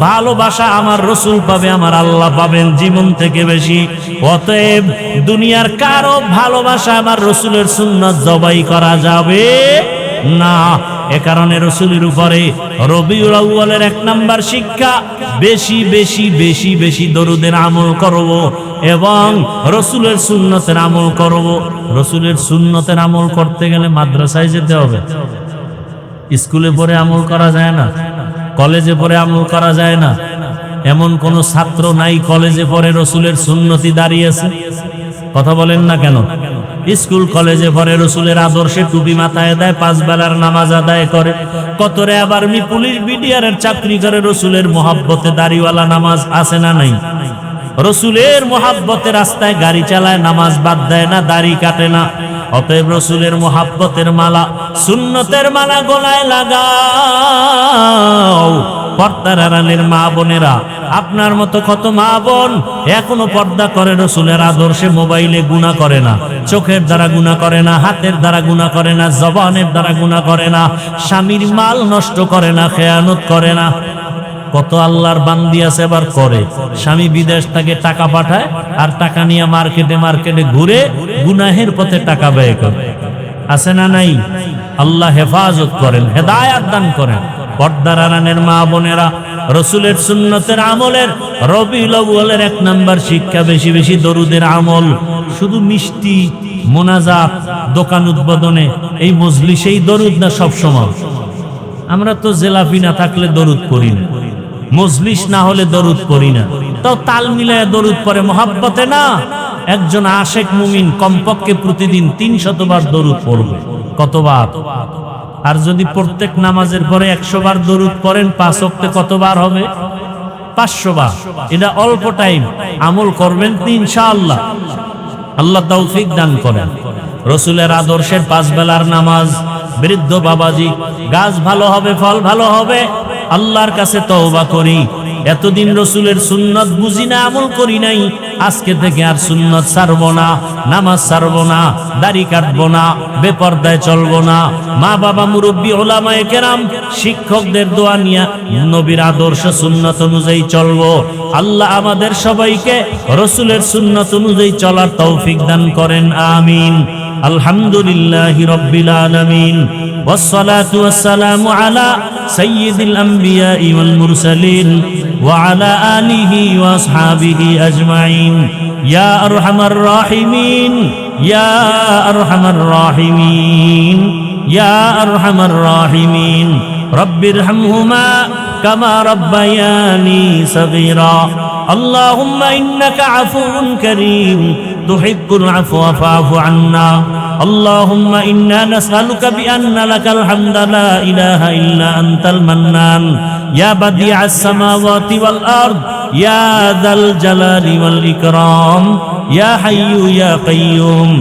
ভালোবাসা আমার রসুল পাবে, আমার আল্লাহ পাবেন জীবন থেকে বেশি। অতএব দুনিয়ার কারো ভালোবাসা আমার রসুলের সুন্নাত জবাই করা যাবে না। এ কারণে রসুলের উপরে রবিউল আউয়ালের 1 নাম্বার শিক্ষা, বেশি বেশি বেশি বেশি দরুদের আমল করব এবং রসুলের সুন্নতের আমল করব। রসুলের সুন্নতের আমল করতে গেলে মাদ্রাসায় যেতে হবে। স্কুলে পড়ে আমল করা যায় না, কলেজে পড়ে আমল করা যায় না। এমন কোন ছাত্র নাই কলেজে পড়ে রসুলের সুন্নতি দাঁড়িয়েছে? কথা বলেন না কেন? স্কুল কলেজে পড়ে রসুলের আদর্শে টুপি মাথায় দেয়, 5 বেলার নামাজ আদায় করে, কতরে আবার পুলিশ বিডিআরের চাকরি করে, রসুলের মোহাব্বতে দাড়িওয়ালা নামাজ আছে না নাই? রসুলের মোহাব্বতে রাস্তায় গাড়ি চালায়, নামাজ বাদ দেয় না, দাড়ি কাটে না। অতএব রসুলের মোহাব্বতের মালা, সুন্নতের মালা গলায় লাগাও। পর্দার আড়ালের মা বোনেরা, আপনার মতো কত মা বোন এখনো পর্দা করে, রসুলের আদর্শে মোবাইলে গুনাহ করে না, চোখের দ্বারা গুনাহ করে না, হাতের দ্বারা গুনাহ করে না, জবানের দ্বারা গুনাহ করে না, স্বামীর মাল নষ্ট করে না, খেয়ানত করে না। কত আল্লাহর বান্দি আছে এবার করে, স্বামী বিদেশ থেকে টাকা পাঠায় আর টাকা নিয়ে মার্কেটে মার্কেটে ঘুরে গুনাহের পথে টাকা ব্যয় করে। আছে না নাই? আল্লাহ হেফাজত করেন, হেদায়াত দান করেন। পর্দার আড়ালের মা বোনেরা, রসুলের সুন্নতের আমলের রবিউল আউয়ালের 1 নাম্বার শিক্ষা, বেশি বেশি দরুদের আমল। শুধু মিষ্টি মোনাজাত, দোকান উদ্বোধনে, এই মজলিসেই দরুদ না সব সময়? আমরা তো জেলাপি না থাকলে দরুদ পড়ি না, মজলিস না হলে দরুদ পড়ি না। তাও তাল মিলায় দরুদ পড়ে মহাব্বতে না। একজন আশেক মুমিন কমপক্ষে প্রতিদিন 300 বার দরুদ পড়বে। কতবার? আর যদি প্রত্যেক নামাজের পরে 100 বার দরুদ পড়েন, 5 ওয়াক্তে কতবার হবে? 500 বার। এটা অল্প টাইম, আমল করবেন তো ইনশাআল্লাহ। আল্লাহ তৌফিক দান করেন। রসুলের আদর্শের 5 বেলার নামাজ, বৃদ্ধ বাবাজি, গাছ ভালো হবে, ফল ভালো হবে। আল্লাহর কাছে তওবা করি, এতদিন রসুলের সুন্নত বুঝি না, আমল করি নাই। আজকে থেকে আর সুন্নত ছাড়বো না, নামাজ ছাড়বো না, দাড়ি কাটবো না, বেপরদায় চলবো না। মা বাবা, মুরব্বী, ওলামায়ে কেরাম, শিক্ষকদের দোয়া নিয়ে নবীর আদর্শ সুন্নত অনুযায়ী চলবো। আল্লাহ আমাদের সবাইকে রসুলের সুন্নত অনুযায়ী চলার তৌফিক দান করেন, আমিন। আলহামদুলিল্লাহি রাব্বিল আলামিন, والصلاة والسلام على سيد الأنبياء والمرسلين وعلى آله وأصحابه أجمعين يا أرحم الراحمين يا أرحم الراحمين يا أرحم الراحمين رب ارحمهما كما ربياني صغيرا اللهم إنك عفو كريم تحب العفو فاعف عنا اللهم إنا نسألك بأن لك الحمد لا إله إلا أنت المنان يا بديع السماوات والأرض يا ذا الجلال والإكرام يا حي يا قيوم